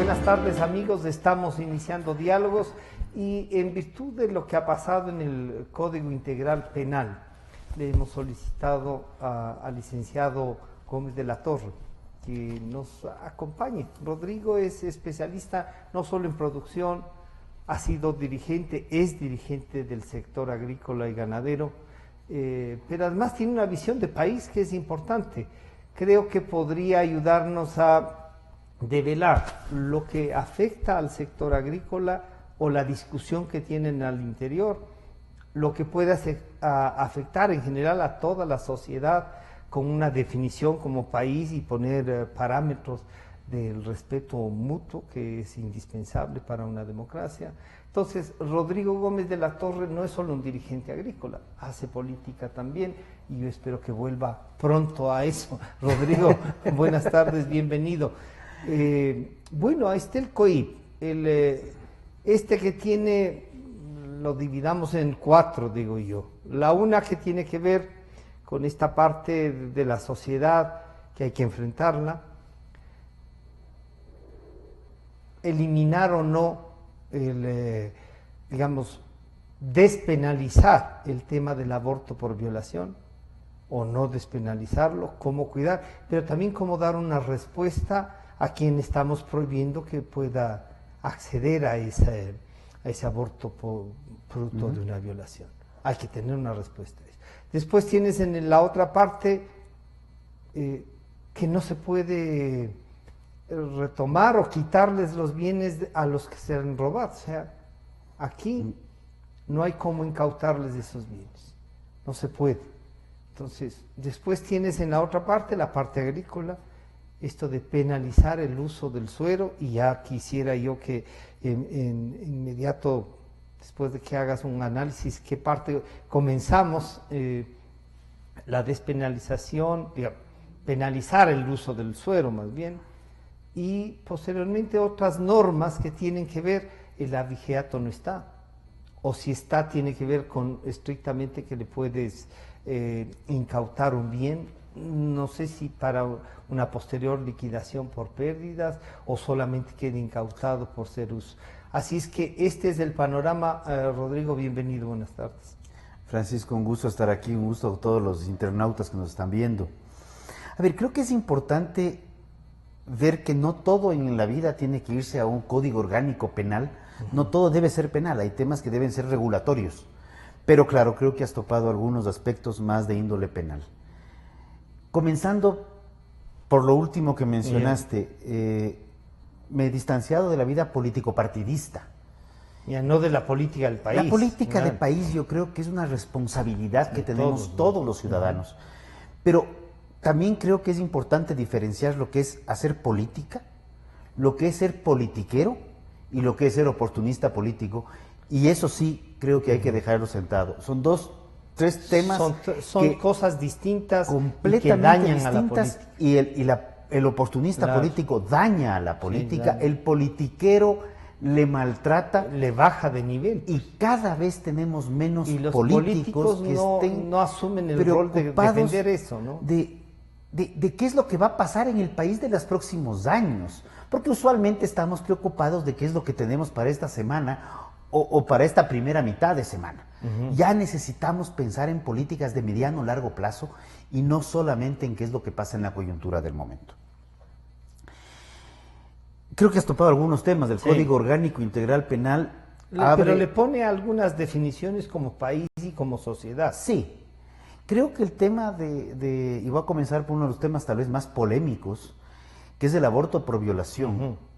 Buenas tardes amigos, estamos iniciando diálogos y en virtud de lo que ha pasado en el Código Integral Penal, le hemos solicitado al licenciado Gómez de la Torre que nos acompañe. Rodrigo es especialista no solo en producción, ha sido dirigente, es dirigente del sector agrícola y ganadero, pero además tiene una visión de país que es importante. Creo que podría ayudarnos a develar lo que afecta al sector agrícola o la discusión que tienen al interior, lo que puede afectar en general a toda la sociedad con una definición como país y poner parámetros del respeto mutuo que es indispensable para una democracia. Entonces, Rodrigo Gómez de la Torre no es solo un dirigente agrícola, hace política también y yo espero que vuelva pronto a eso. Rodrigo, buenas tardes, bienvenido. Bueno, ahí está el COIP, este que tiene, lo dividamos en cuatro, digo yo. La una que tiene que ver con esta parte de la sociedad que hay que enfrentarla, eliminar o no, digamos, despenalizar el tema del aborto por violación, o no despenalizarlo, cómo cuidar, pero también cómo dar una respuesta a quien estamos prohibiendo que pueda acceder a ese aborto fruto de una violación. Hay que tener una respuesta a eso. Después tienes en la otra parte que no se puede retomar o quitarles los bienes a los que se han robado. O sea, aquí no hay cómo incautarles esos bienes. No se puede. Entonces, después tienes en la otra parte, la parte agrícola, esto de penalizar el uso del suero, y ya quisiera yo que inmediato, después de que hagas un análisis, qué parte comenzamos, la despenalización, digamos, penalizar el uso del suero más bien, y posteriormente otras normas que tienen que ver, el abigeato no está, o si está tiene que ver con estrictamente que le puedes incautar un bien, no sé si para una posterior liquidación por pérdidas o solamente quede incautado por ser uso. Así es que este es el panorama. Rodrigo, bienvenido, buenas tardes. Francisco, un gusto estar aquí, un gusto a todos los internautas que nos están viendo. A ver, creo que es importante ver que no todo en la vida tiene que irse a un código orgánico penal, no todo debe ser penal, hay temas que deben ser regulatorios, pero claro, creo que has topado algunos aspectos más de índole penal. Comenzando por lo último que mencionaste, me he distanciado de la vida político-partidista. Ya no de la política del país. La política de país yo creo que es una responsabilidad que tenemos todos los ciudadanos. Pero también creo que es importante diferenciar lo que es hacer política, lo que es ser politiquero y lo que es ser oportunista político. Y eso sí creo que hay que dejarlo sentado. Son tres temas son cosas distintas, completamente y que dañan a la política. Y el oportunista político daña a la política, el politiquero le maltrata, le baja de nivel. Y cada vez tenemos menos y los políticos que no asumen el rol de defender eso, ¿no? De qué es lo que va a pasar en el país de los próximos años. Porque usualmente estamos preocupados de qué es lo que tenemos para esta semana o para esta primera mitad de semana. Ya necesitamos pensar en políticas de mediano o largo plazo y no solamente en qué es lo que pasa en la coyuntura del momento. Creo que has topado algunos temas del Código Orgánico Integral Penal. Pero le pone algunas definiciones como país y como sociedad. Sí, creo que el tema y voy a comenzar por uno de los temas tal vez más polémicos, que es el aborto por violación.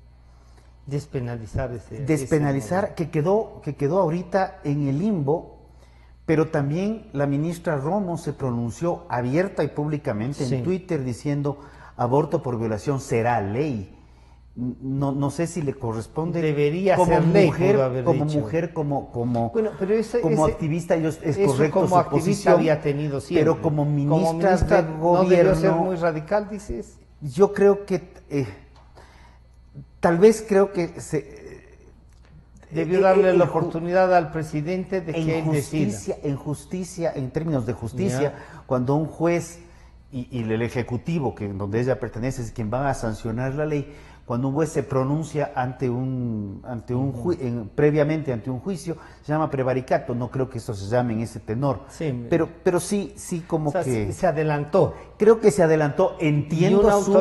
Despenalizar que quedó ahorita en el limbo, pero también la ministra Romo se pronunció abierta y públicamente en Twitter diciendo aborto por violación será ley. No sé si le corresponde. Debería ser ley, como activista, es correcto como su activista posición, había tenido siempre. Pero como ministra de gobierno, ¿no debió ser muy radical, dices? Yo creo que tal vez creo que debió darle la oportunidad al presidente de que él decida. En términos de justicia, cuando un juez y el Ejecutivo, donde ella pertenece, es quien va a sancionar la ley, cuando un juez se pronuncia previamente ante un juicio, se llama prevaricato. No creo que eso se llame en ese tenor. Sí, pero sí como o sea, que... se adelantó. Creo que se adelantó, entiendo su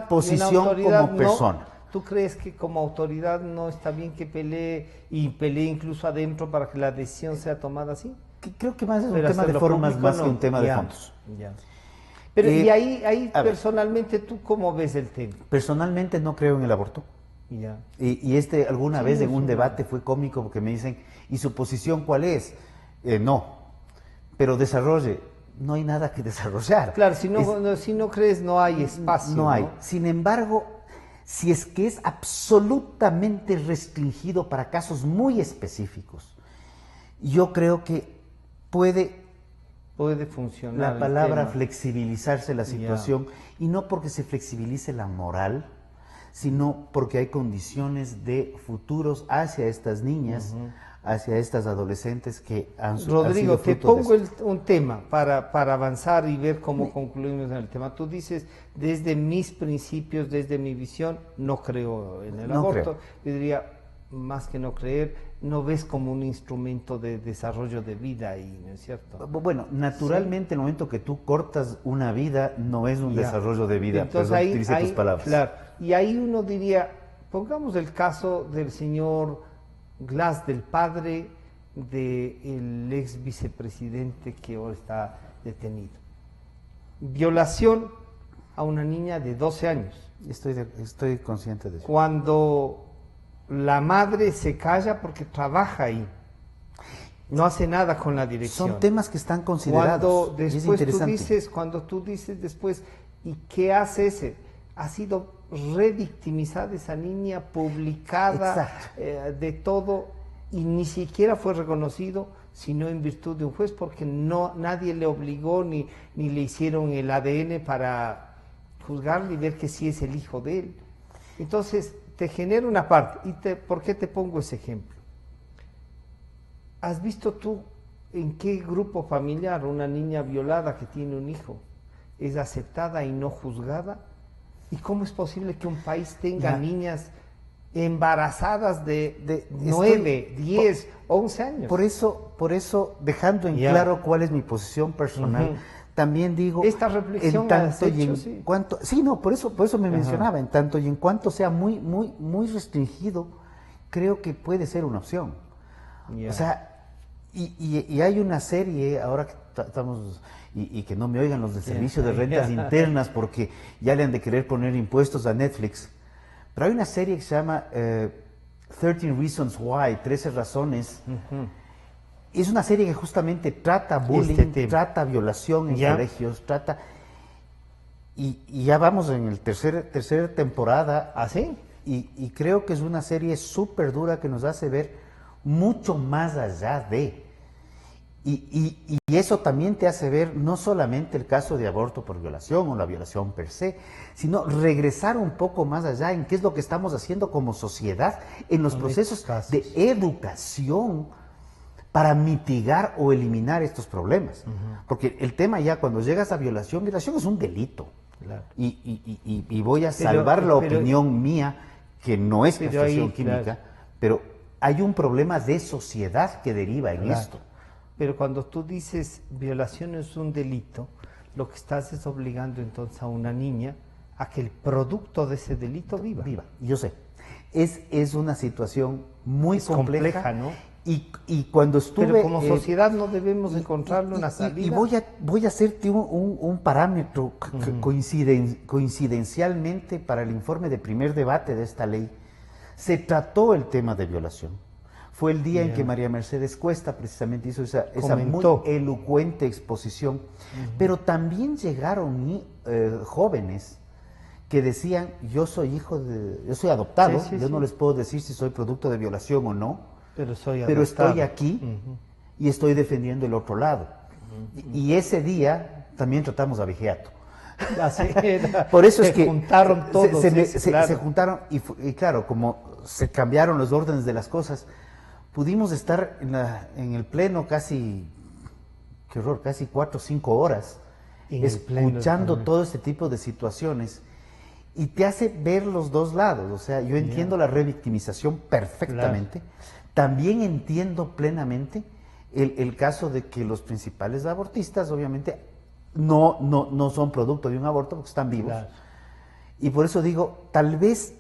posición como persona. ¿Tú crees que como autoridad no está bien que pelee y pelee incluso adentro para que la decisión sea tomada así? Creo que más es un tema de formas más que un tema de fondos. Ya. Pero y ahí a ver, personalmente, ¿tú cómo ves el tema? personalmente no creo en el aborto. Ya. Y alguna vez en un debate fue cómico porque me dicen, ¿y su posición cuál es? No, pero desarrolle. No hay nada que desarrollar. Claro, si no crees, no hay espacio. No hay. Sin embargo, si es que es absolutamente restringido para casos muy específicos, yo creo que puede funcionar. la palabra flexibilizarse la situación, y no porque se flexibilice la moral, sino porque hay condiciones de futuros hacia estas niñas, hacia estas adolescentes que han Rodrigo, han sido te pongo un tema para avanzar y ver cómo concluimos en el tema. Tú dices, desde mis principios, desde mi visión, no creo en el aborto. Yo diría, más que no creer, no ves como un instrumento de desarrollo de vida ahí, ¿no es cierto? Bueno, naturalmente, el momento que tú cortas una vida, no es un desarrollo de vida. Entonces, perdón, utilice tus palabras. Claro, y ahí uno diría, pongamos el caso del señor Glass, del padre del ex vicepresidente que ahora está detenido. Violación a una niña de 12 años. Estoy consciente de eso. Cuando la madre se calla porque trabaja ahí, no hace nada con la dirección. Son temas que están considerados. Cuando después cuando tú dices después, ¿y qué hace ese? Ha sido revictimizada esa niña, publicada de todo, y ni siquiera fue reconocido, sino en virtud de un juez, porque nadie le obligó ni le hicieron el ADN para juzgarle y ver que sí es el hijo de él. Entonces, te genera una parte. ¿Por qué te pongo ese ejemplo? ¿Has visto tú en qué grupo familiar una niña violada que tiene un hijo es aceptada y no juzgada? ¿Y cómo es posible que un país tenga niñas embarazadas de 9, 10, 11 años? Por eso dejando en claro cuál es mi posición personal, también digo, esta reflexión en tanto y en cuanto, por eso me mencionaba, en tanto y en cuanto sea muy restringido, creo que puede ser una opción. O sea, y hay una serie, ahora que estamos, y que no me oigan los del servicio de rentas internas, porque ya le han de querer poner impuestos a Netflix, pero hay una serie que se llama 13 Reasons Why, 13 razones. Es una serie que justamente trata bullying, trata violación en colegios, y ya vamos en el tercera temporada. ¿Ah, sí? Y creo que es una serie súper dura que nos hace ver mucho más allá de. Y eso también te hace ver no solamente el caso de aborto por violación o la violación per se, sino regresar un poco más allá en qué es lo que estamos haciendo como sociedad en los procesos de educación para mitigar o eliminar estos problemas. Porque el tema ya cuando llegas a violación es un delito. Claro. Y voy a salvar la opinión mía, que no es castración química, pero hay un problema de sociedad que deriva en esto. Pero cuando tú dices violación es un delito, lo que estás es obligando entonces a una niña a que el producto de ese delito viva. Yo sé. Es una situación muy compleja, ¿no? Y cuando estuve... Pero como sociedad no debemos encontrarle una salida. Y voy a hacerte un parámetro coincidencialmente para el informe de primer debate de esta ley. Se trató el tema de violación. Fue el día en que María Mercedes Cuesta precisamente hizo esa muy elocuente exposición. Pero también llegaron jóvenes que decían, yo soy adoptado, no les puedo decir si soy producto de violación o no, pero estoy aquí y estoy defendiendo el otro lado. Y ese día también tratamos a Vigiato. Por eso es que juntaron todos, se juntaron y claro, como se cambiaron los órdenes de las cosas, pudimos estar en el pleno casi 4 o 5 horas escuchando todo este tipo de situaciones. y te hace ver los dos lados. O sea, yo entiendo la revictimización perfectamente. También entiendo plenamente el caso de que los principales abortistas, obviamente, no son producto de un aborto porque están vivos. Claro. Y por eso digo, tal vez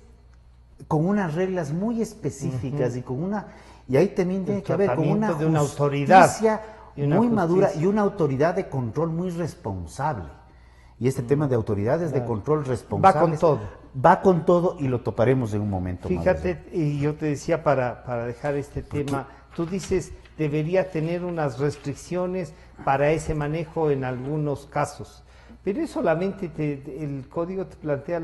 con unas reglas muy específicas y con una... Y ahí también tiene que haber con una de una autoridad justicia muy madura y una autoridad de control muy responsable. Y este tema de autoridades de control responsables va con todo. Va con todo y lo toparemos en un momento. Fíjate, y yo te decía para dejar este tema, tú dices debería tener unas restricciones para ese manejo en algunos casos, pero es solamente el código te plantea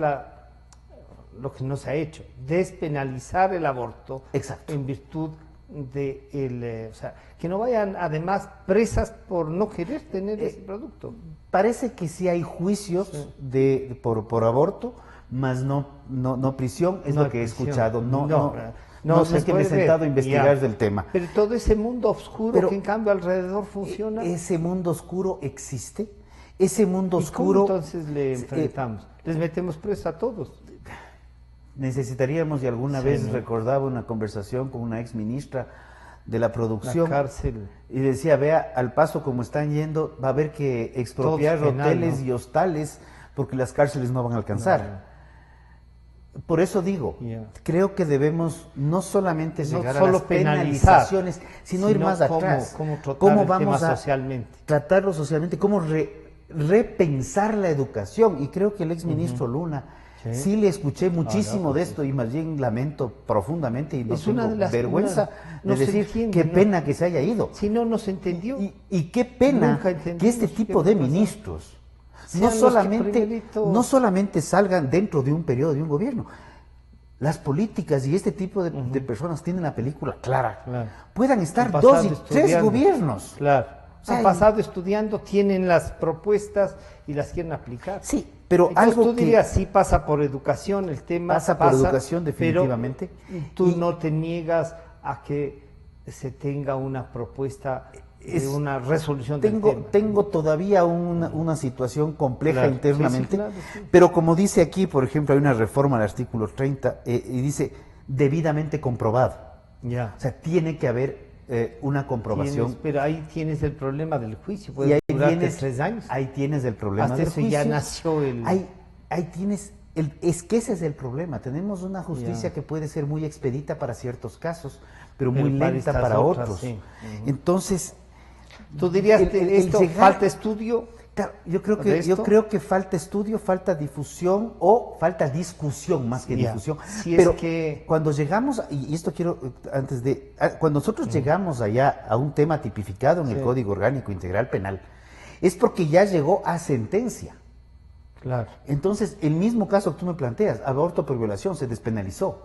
lo que no se ha hecho, despenalizar el aborto. Exacto. En virtud de o sea, que no vayan además presas por no querer tener ese producto. Parece que sí hay juicios por aborto, más no prisión, es lo que he escuchado. No es que me he sentado a investigar del tema. Pero todo ese mundo oscuro que en cambio alrededor funciona. Ese mundo oscuro existe. Ese mundo oscuro. ¿Cómo entonces le enfrentamos? Les metemos presa a todos. Necesitaríamos, y alguna vez recordaba una conversación con una ex ministra de la producción, la cárcel. Y decía, vea, al paso como están yendo, va a haber que expropiar hoteles y hostales porque las cárceles no van a alcanzar. Por eso digo, creo que debemos no solamente llegar a las penalizaciones, sino ir más atrás. ¿Cómo vamos a tratarlo socialmente? ¿Cómo repensar la educación? Y creo que el exministro Luna sí le escuché muchísimo de esto y más bien lamento profundamente y no tengo vergüenza de decir qué pena que se haya ido. Si no nos entendió. Y qué pena que este tipo de ministros no solamente salgan dentro de un periodo de un gobierno. Las políticas y este tipo de personas tienen la película clara. Puedan estar 2 y 3 gobiernos. Claro. Han pasado estudiando, tienen las propuestas y las quieren aplicar. Sí, pero entonces, tú dirías, sí pasa por educación el tema. Pasa por educación, definitivamente. Pero tú no te niegas a que se tenga una propuesta, una resolución del tema. Tengo todavía una situación compleja internamente, pero como dice aquí, por ejemplo, hay una reforma al artículo 30 y dice debidamente comprobado. O sea, tiene que haber una comprobación. Pero ahí tienes el problema del juicio, puede durarte 3 años. Ahí tienes el problema del juicio. Ya nació Ahí tienes, es que ese es el problema. Tenemos una justicia que puede ser muy expedita para ciertos casos, pero muy lenta para otros. Entonces, ¿tú dirías que esto falta estudio? Claro, yo creo que falta estudio, falta difusión o falta discusión más que difusión. Pero es que cuando llegamos, y esto quiero, cuando nosotros llegamos allá a un tema tipificado en el Código Orgánico Integral Penal, es porque ya llegó a sentencia. Claro. Entonces, el mismo caso que tú me planteas, aborto por violación, se despenalizó.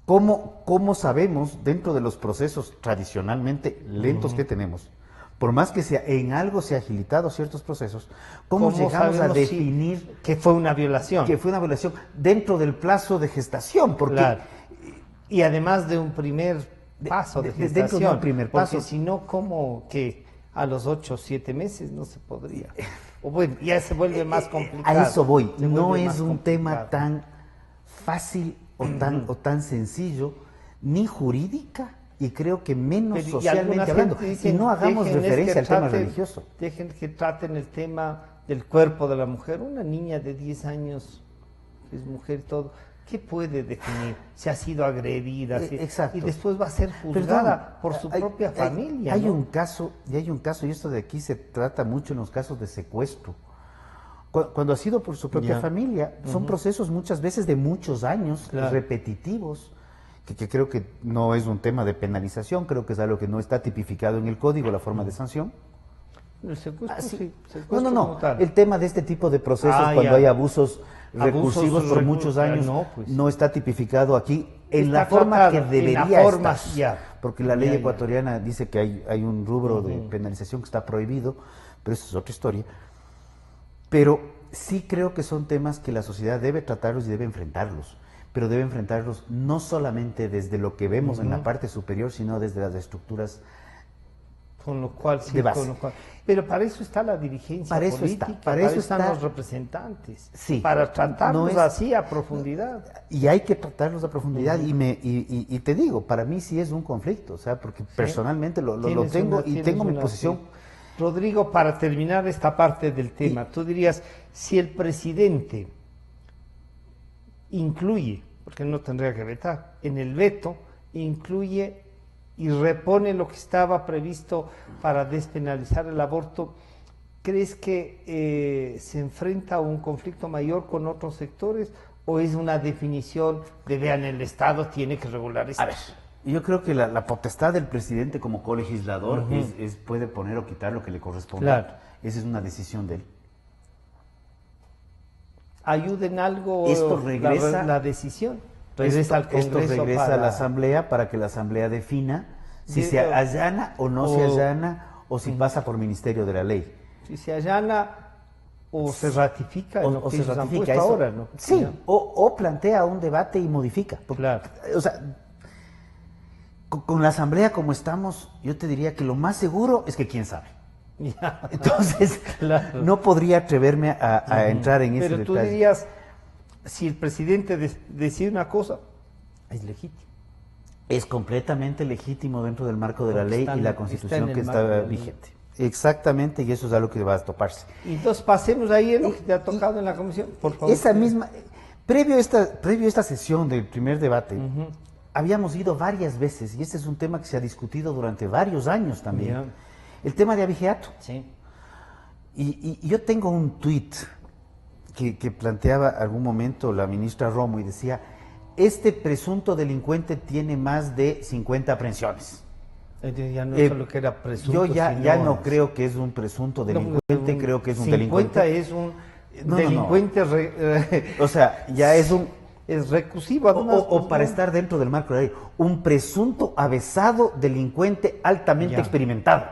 ¿Cómo sabemos, dentro de los procesos tradicionalmente lentos que tenemos, por más que en algo se ha agilitado ciertos procesos, ¿cómo llegamos a definir que fue una violación? Que fue una violación dentro del plazo de gestación, porque y además de un primer paso de gestación, dentro de un primer paso, porque si no, ¿cómo que a los 8 o 7 meses no se podría? O bueno, ya se vuelve más complicado. A eso voy. No es un tema tan fácil o tan sencillo, ni jurídica, y creo que menos socialmente hablando. Y no hagamos referencia al tema religioso. Dejen que traten el tema del cuerpo de la mujer. Una niña de 10 años, que es mujer y todo, ¿qué puede definir si ha sido agredida? Exacto. Y después va a ser juzgada por su propia familia. Hay un caso, y esto de aquí se trata mucho en los casos de secuestro. Cuando ha sido por su propia familia, son procesos muchas veces de muchos años, repetitivos, que creo que no es un tema de penalización, creo que es algo que no está tipificado en el código, la forma de sanción. El secuestro, secuestro no. El tema de este tipo de procesos, cuando hay abusos recursivos por muchos años, no está tipificado aquí en la forma que debería estar. Porque la ley ecuatoriana dice que hay un rubro de penalización que está prohibido, pero eso es otra historia. Pero sí creo que son temas que la sociedad debe tratarlos y debe enfrentarlos. Pero debe enfrentarlos no solamente desde lo que vemos en la parte superior, sino desde las estructuras Con lo cual, sí, de base. con lo cual. Pero para eso está la dirigencia Para eso política, está, para eso están está. los representantes, Sí, para tratarlos no es- así a profundidad. Y hay que tratarlos a profundidad. Y te digo, para mí sí es un conflicto, o sea, porque personalmente lo Tienes tengo una- y tienes tengo mi una- posición. sí. Rodrigo, para terminar esta parte del tema, tú dirías, si el presidente incluye, porque no tendría que vetar, en el veto incluye y repone lo que estaba previsto para despenalizar el aborto, ¿crees que se enfrenta a un conflicto mayor con otros sectores o es una definición de, vean, el Estado tiene que regular esto? A ver, yo creo que la potestad del presidente como colegislador puede poner o quitar lo que le corresponda. Claro. Esa es una decisión de él. ¿Ayuda en algo Esto regresa- la decisión? Regresa al Esto Congreso regresa a para- la Asamblea para que la Asamblea defina si Sí, se allana o no se allana o si pasa por Ministerio de la Ley. Si se allana o se ratifica en lo O que se ellos han ratifica puesto eso. ahora, ¿no? Sí, Ya. o plantea un debate y modifica. Porque, Claro. o sea, con la Asamblea como estamos, yo te diría que lo más seguro es que quién sabe. Ya. Entonces, Claro. no podría atreverme a entrar en ese Pero tú detalle. dirías, si el presidente decide una cosa, es legítimo. Es completamente legítimo dentro del marco de la Porque ley está y en- la está Constitución en el que marco de está la ley. vigente. Exactamente, y eso es algo que va a toparse. Y entonces pasemos ahí en lo que te ha tocado en la comisión, por favor. Esa misma, previo a esta sesión del primer debate, habíamos ido varias veces, y este es un tema que se ha discutido durante varios años también, Ya. el tema de abigeato. Sí. Y yo tengo un tuit que planteaba algún momento la ministra Romo y decía, este presunto delincuente tiene más de 50 aprehensiones. Entonces ya no Eh, solo que era presunto. Yo ya sino- no creo que es un presunto delincuente, creo que es un 50 delincuente. es un No, no, no. delincuente O sea, ya es un... es recusivo. Además, O para estar dentro del marco de la ley, un presunto avesado delincuente altamente Ya. experimentado.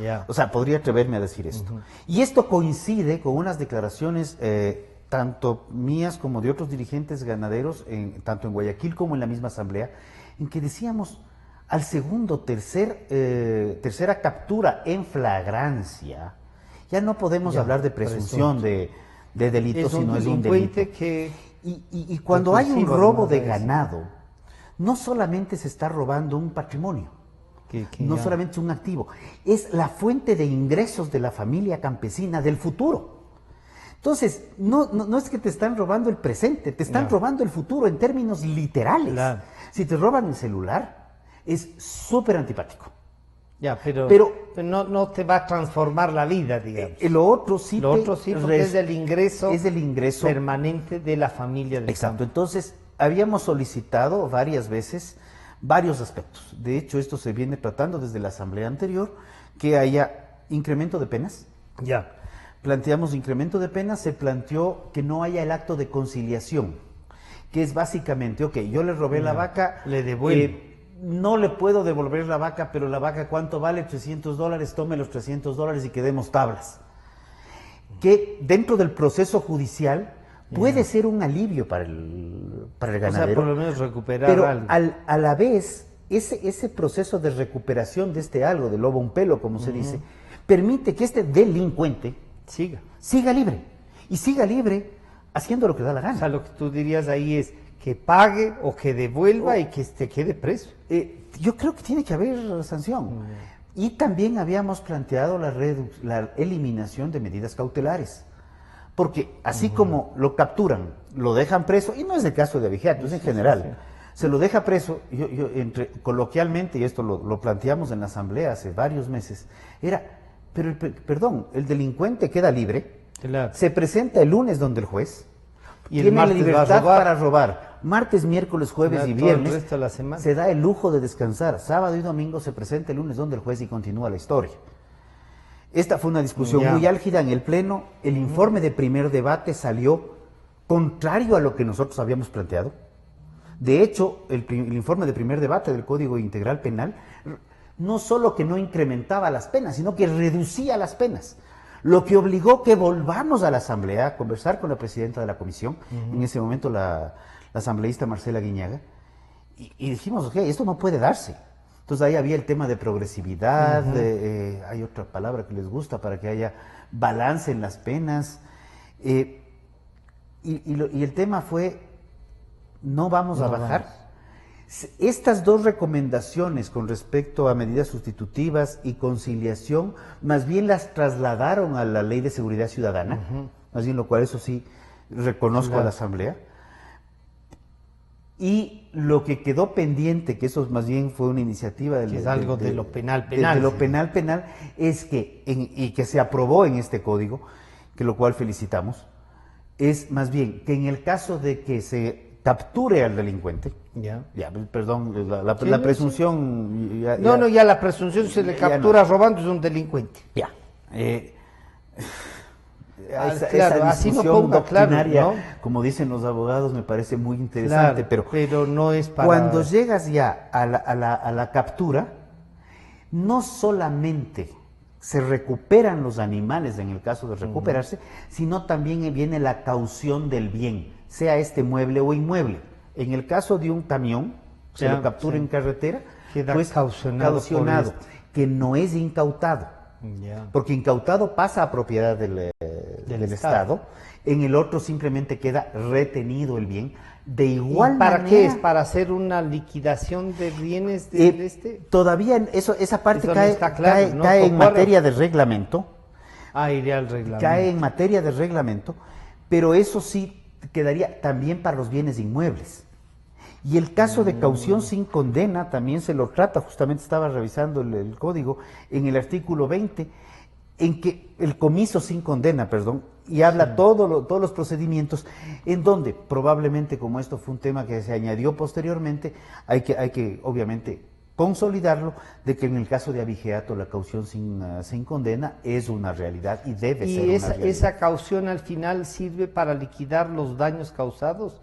Ya. O sea, podría atreverme a decir esto. Y esto coincide con unas declaraciones tanto mías como de otros dirigentes ganaderos, tanto en Guayaquil como en la misma asamblea, en que decíamos, al segundo, tercera captura en flagrancia, ya no podemos Ya, hablar de presunción de delito, es un sino es un delito. delincuente que Y cuando hay un Recursivo, robo además de de eso. ganado, no solamente se está robando un patrimonio, no ya- solamente un activo, es la fuente de ingresos de la familia campesina del futuro. Entonces, no es que te están robando el presente, te están No. robando el futuro en términos literales. Claro. Si te roban el celular, es súper antipático. Ya, pero Pero- no te va a transformar la vida, digamos. Lo otro sí, Lo otro sí, porque es el ingreso, es el ingreso permanente de la familia del Exacto, campo. entonces habíamos solicitado varias veces varios aspectos. De hecho, esto se viene tratando desde la asamblea anterior, que haya incremento de penas. Ya. Planteamos incremento de penas, se planteó que no haya el acto de conciliación, que es básicamente, ok, yo le robé la vaca, le devuelvo. no le puedo devolver la vaca, pero la vaca ¿cuánto vale? $300, tome los $300 y quedemos tablas. Que dentro del proceso judicial puede ser un alivio para el O sea, ganadero. por lo menos recuperar Pero algo. a la vez, ese proceso de recuperación de este algo, de lobo a un pelo, como se dice, permite que este delincuente Siga. siga libre. Y siga libre haciendo lo que da la O sea, gana. lo que tú dirías ahí es que pague o que devuelva y que te quede preso. Yo creo que tiene que haber sanción. Y también habíamos planteado la eliminación de medidas cautelares. Porque así como lo capturan, lo dejan preso, y no es el caso de Abigeato, es en general, se lo deja preso, coloquialmente, y esto lo planteamos en la asamblea hace varios meses, pero el delincuente queda libre, Claro. se presenta el lunes donde el juez, Y el tiene martes va a libertad robar. para robar, martes, miércoles, jueves Claro, y todo el viernes, resto de la semana. se da el lujo de descansar, sábado y domingo se presenta el lunes donde el juez y continúa la historia. Esta fue una discusión Ya. muy álgida en el Pleno. El informe de primer debate salió contrario a lo que nosotros habíamos planteado. De hecho, el informe de primer debate del Código Integral Penal no solo que no incrementaba las penas, sino que reducía las penas. Lo que obligó que volvamos a la Asamblea a conversar con la presidenta de la comisión, en ese momento la asambleísta Marcela Guiñaga, y dijimos, ok, esto no puede darse. Entonces ahí había el tema de progresividad, hay otra palabra que les gusta para que haya balance en las penas. Y el tema fue, no vamos a bajar. Estas dos recomendaciones con respecto a medidas sustitutivas y conciliación, más bien las trasladaron a la Ley de Seguridad Ciudadana, más bien lo cual eso sí reconozco a la Asamblea. Y lo que quedó pendiente, que eso más bien fue una iniciativa que es algo de lo penal, de lo penal, es que, y que se aprobó en este código, que lo cual felicitamos, es más bien que en el caso de que se capture al delincuente, perdón, la presunción... Ya la presunción se le captura robando, es un delincuente. Esa así no discusión ponga doctrinaria, ¿no? como dicen los abogados, me parece muy interesante, pero no es para... Cuando llegas ya a la captura, no solamente se recuperan los animales en el caso de recuperarse, sino también viene la caución del bien, sea este mueble o inmueble. En el caso de un camión, se lo captura en carretera, queda pues caucionado, que no es incautado. Porque incautado pasa a propiedad del Estado, en el otro simplemente queda retenido el bien. De igual ¿Y para manera, qué es? ¿Para hacer una liquidación de bienes del Todavía esa parte eso cae, no está claro, ¿no? cae en materia de reglamento. Iría al reglamento. Cae en materia de reglamento, pero eso sí quedaría también para los bienes inmuebles. Y el caso de caución sin condena también se lo trata, justamente estaba revisando el código, en el artículo 20, en que el comiso sin condena, y habla todos los procedimientos, en donde probablemente, como esto fue un tema que se añadió posteriormente, hay que obviamente consolidarlo, de que en el caso de abigeato la caución sin condena es una realidad y debe ser una realidad. ¿Y esa caución al final sirve para liquidar los daños causados?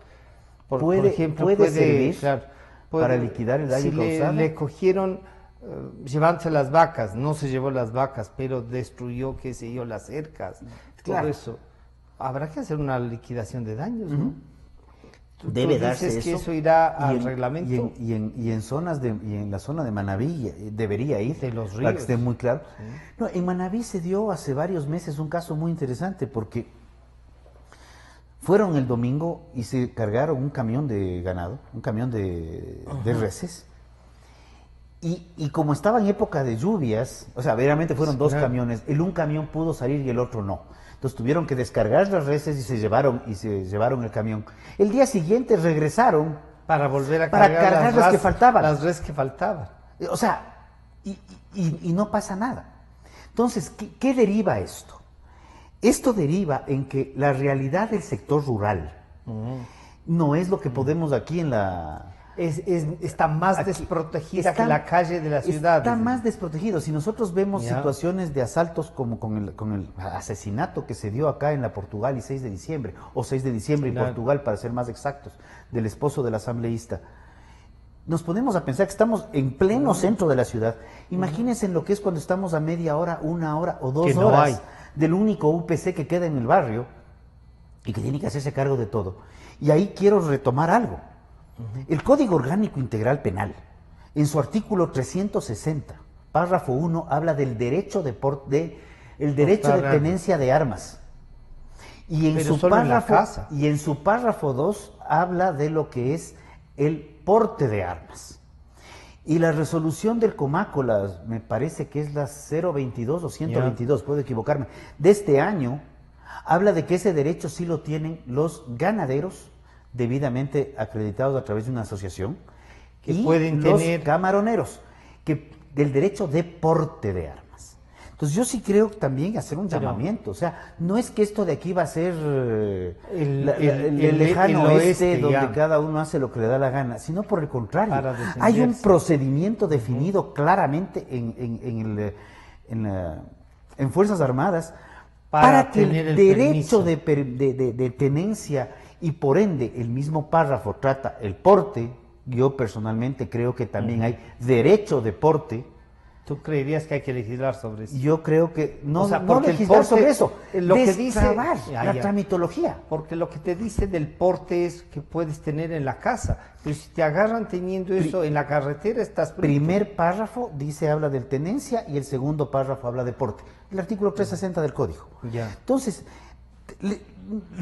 Por ejemplo, puede servir para liquidar el daño causado. Le cogieron llevándose las vacas, no se llevó las vacas, pero destruyó, qué sé yo, las cercas, todo eso. Habrá que hacer una liquidación de daños, ¿no? Debe darse eso. Que eso irá al reglamento. Y en la zona de Manabí debería ir, de los ríos, para que esté muy claro. Sí. No, en Manabí se dio hace varios meses un caso muy interesante, porque fueron el domingo y se cargaron un camión de ganado, un camión de reses, y como estaba en época de lluvias, o sea, verdaderamente fueron dos camiones, un camión pudo salir y el otro no. Entonces tuvieron que descargar las reses y se llevaron el camión. El día siguiente regresaron para volver a cargar las que faltaban. Las reses que faltaban. O sea, y no pasa nada. Entonces, ¿qué deriva esto? Esto deriva en que la realidad del sector rural no es lo que podemos aquí en la... está más desprotegida que la calle de la ciudad. Está más desprotegido. Si nosotros vemos situaciones de asaltos como con el asesinato que se dio acá en la Portugal y 6 de diciembre, o 6 de diciembre en Portugal, para ser más exactos, del esposo del asambleísta, nos ponemos a pensar que estamos en pleno centro de la ciudad. Imagínense en lo que es cuando estamos a media hora, 1 hora o 2 horas del único UPC que queda en el barrio y que tiene que hacerse cargo de todo. Y ahí quiero retomar algo. El Código Orgánico Integral Penal, en su artículo 360, párrafo 1, habla del derecho de tenencia de armas. Y en su párrafo 2 habla de lo que es el porte de armas. Y la resolución del Comaco, me parece que es la 022 o 122, puedo equivocarme, de este año, habla de que ese derecho sí lo tienen los ganaderos debidamente acreditados a través de una asociación, que y pueden los tener camaroneros, del derecho de porte de armas. Entonces yo sí creo también hacer un llamamiento, o sea, no es que esto de aquí va a ser el lejano oeste donde cada uno hace lo que le da la gana, sino por el contrario, hay un procedimiento definido claramente en Fuerzas Armadas para que el derecho de tenencia, y por ende el mismo párrafo trata el porte. Yo personalmente creo que también hay derecho de porte, ¿Tú creerías que hay que legislar sobre eso? Yo creo que no, O sea, no porque el legislar porte, sobre eso, lo que dice, destrabar ya, la ya. tramitología. Porque lo que te dice del porte es que puedes tener en la casa, pero si te agarran teniendo eso en la carretera estás frito. Primer párrafo habla de tenencia y el segundo párrafo habla de porte. El artículo 360 del código. Ya. Entonces,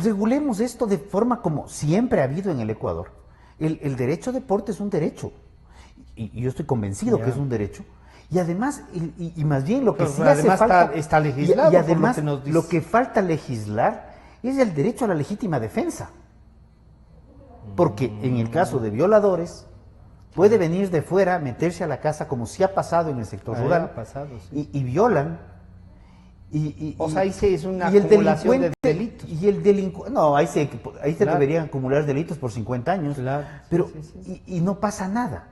regulemos esto de forma como siempre ha habido en el Ecuador. El derecho de porte es un derecho. Y yo estoy convencido Ya. que es un derecho. Y además, y más bien lo que Pero sí hace además falta... está legislado, y por lo además, que nos dice. lo que falta legislar es el derecho a la legítima defensa. Porque en el caso de violadores, puede venir de fuera, meterse a la casa, como sí ha pasado en el sector Ahí rural, ha pasado, sí. y violan. O sea, ahí sí es una y el acumulación de delincuente- delitos. Y el delincuente, no, ahí se Claro. deberían acumular delitos por 50 años, Claro, sí, pero sí. Y no pasa nada.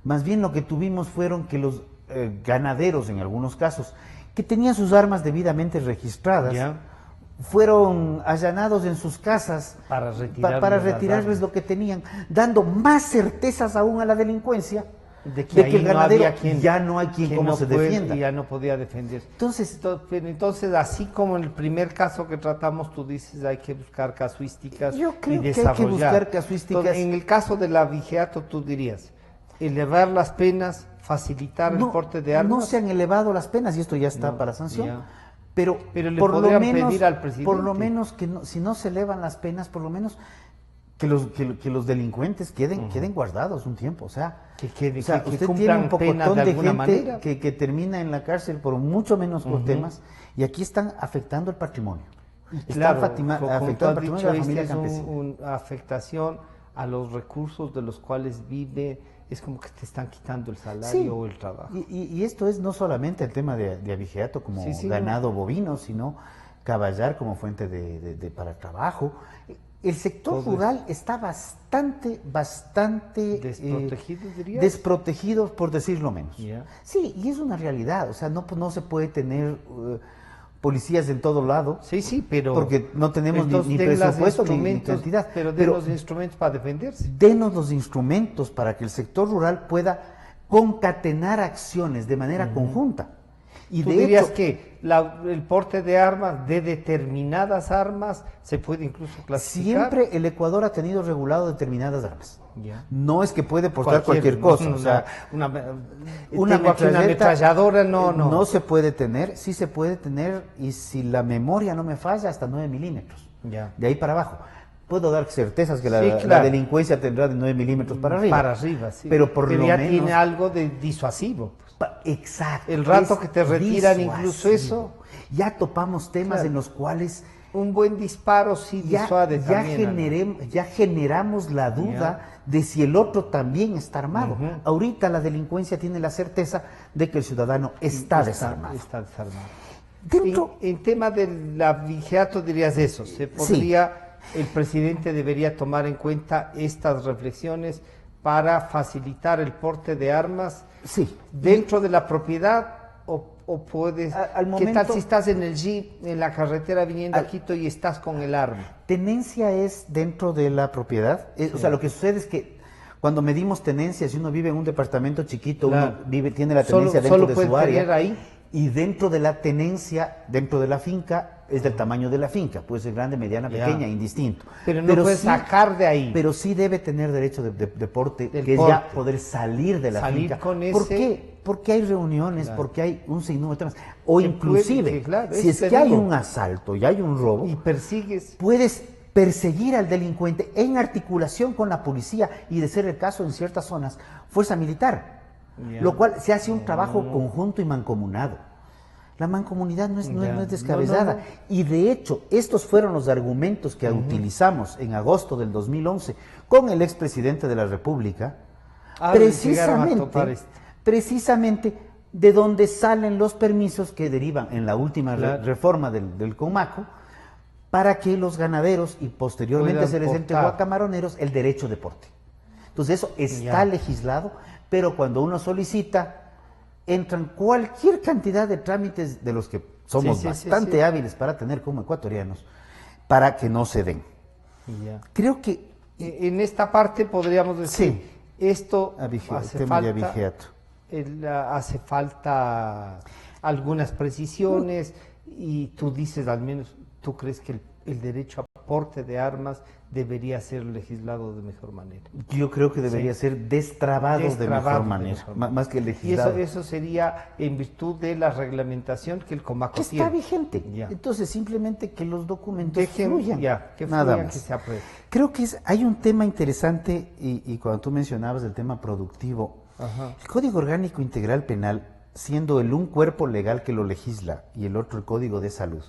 Más bien lo que tuvimos fueron que los ganaderos, en algunos casos, que tenían sus armas debidamente registradas, Ya. fueron allanados en sus casas Para retirarles para las retirarles armas. lo que tenían, dando más certezas aún a la delincuencia De que ahí el no ganadero había quien, ya no hay quien cómo no se puede- defienda. Ya no podía defender. Entonces, Pero entonces, así como en el primer caso que tratamos, tú dices hay que buscar casuísticas Yo creo y que hay que desarrollar. buscar casuísticas. Entonces, en el caso de la vigiato, tú dirías, elevar las penas, facilitar el porte de armas. No se han elevado las penas y esto ya está No, para sanción. ya. Pero Pero le por lo podrían menos, pedir al presidente. por lo menos que si no se elevan las penas, por lo menos que los delincuentes queden guardados un tiempo. O sea, Que quede- o sea, que usted cumplan tiene un pena pocotón de de alguna gente manera. que termina en la cárcel por mucho menos temas y aquí están afectando el patrimonio. Claro, Están como afectando tú el has patrimonio dicho, de la familia esta es campesina. una afectación a los recursos de los cuales vive, es como que te están quitando el salario Sí. o el trabajo. Y esto es no solamente el tema de abigeato como Sí, sí, ganado bovino, sino caballar como fuente para trabajo. El sector Todo rural está bastante Desprotegido, dirías. desprotegido, por decirlo menos. Ya. Sí, y es una realidad. O sea, no se puede tener policías en todo lado. Sí, sí, pero... Porque no tenemos entonces ni den los presupuesto ni instrumentos, cantidad. Pero den los instrumentos para defenderse. Denos los instrumentos para que el sector rural pueda concatenar acciones de manera conjunta. Y Tú de dirías hecho, que el porte de armas, de determinadas armas, se puede incluso clasificar. siempre el Ecuador ha tenido regulado determinadas armas. Ya. No es que puede portar cualquier cosa. O sea, una una ametralladora no. no se puede tener, sí se puede tener, y si la memoria no me falla, hasta 9 milímetros. Ya. De ahí para abajo. Puedo dar certezas que Sí, la claro. delincuencia tendrá de 9 milímetros para arriba. Para arriba, sí. Pero por lo ya menos... tiene algo de disuasivo. Pues. Exacto. El rato es que te retiran disuasivo. incluso eso. Ya topamos temas Claro. en los cuales Un buen disparo sí disuade también. ya generamos la duda de si el otro también está armado. Ujú. Ahorita la delincuencia tiene la certeza de que el ciudadano está desarmado. Está desarmado. Dentro, En tema del vigiato dirías eso. El presidente debería tomar en cuenta estas reflexiones para facilitar el porte de armas sí, dentro de la propiedad o puedes... Al ¿Qué momento- tal si estás en el jeep, en la carretera viniendo a Quito y estás con el arma? tenencia es dentro de la propiedad. O sea, lo que sucede es que cuando medimos tenencia, si uno vive en un departamento chiquito, Claro. uno tiene la tenencia dentro solo de puede su área. tener ahí. Y dentro de la tenencia, dentro de la finca, es del tamaño de la finca. Puede ser grande, mediana, Ya. pequeña, indistinto. Pero no puedes sacar de ahí. Pero sí debe tener derecho de porte, Del que es ya porte. poder salir de la Salir finca. con ¿Por ese- qué? Porque hay reuniones, Claro. porque hay un sinnúmero de temas. O Que inclusive, puede- que claro, si eso es te que hay digo. un asalto y hay un robo, Y persigues. puedes perseguir al delincuente en articulación con la policía y, de ser el caso en ciertas zonas, fuerza militar. Ya. Lo cual se hace un trabajo conjunto y mancomunado. La mancomunidad no es Ya. descabellada. No. Y de hecho, estos fueron los argumentos que utilizamos en agosto del 2011 con el expresidente de la República, Llegaron a topar esto. precisamente de donde salen los permisos que derivan en la última Claro. reforma del COMACO, para que los ganaderos y posteriormente Puedan se les entregó portar. a camaroneros el derecho de porte. Entonces eso está Ya. legislado, pero cuando uno solicita, entran cualquier cantidad de trámites de los que somos Sí, sí, bastante sí. hábiles para tener como ecuatorianos, para que no se den. Ya. Creo que En esta parte podríamos decir, Sí. esto el hace tema de falta, abigeato. hace falta algunas precisiones y tú dices, al menos, tú crees que el derecho a porte de armas debería ser legislado de mejor manera. Yo creo que debería ser destrabado de mejor manera, más que legislado. Y eso sería en virtud de la reglamentación que el Comaco que tiene. Está vigente. Ya. Entonces, simplemente que los documentos fluyan. Que nada fluyan, más. que se apruebe. Creo que hay un tema interesante, y cuando tú mencionabas el tema productivo, Ajá. el Código Orgánico Integral Penal, siendo el un cuerpo legal que lo legisla y el otro el Código de Salud,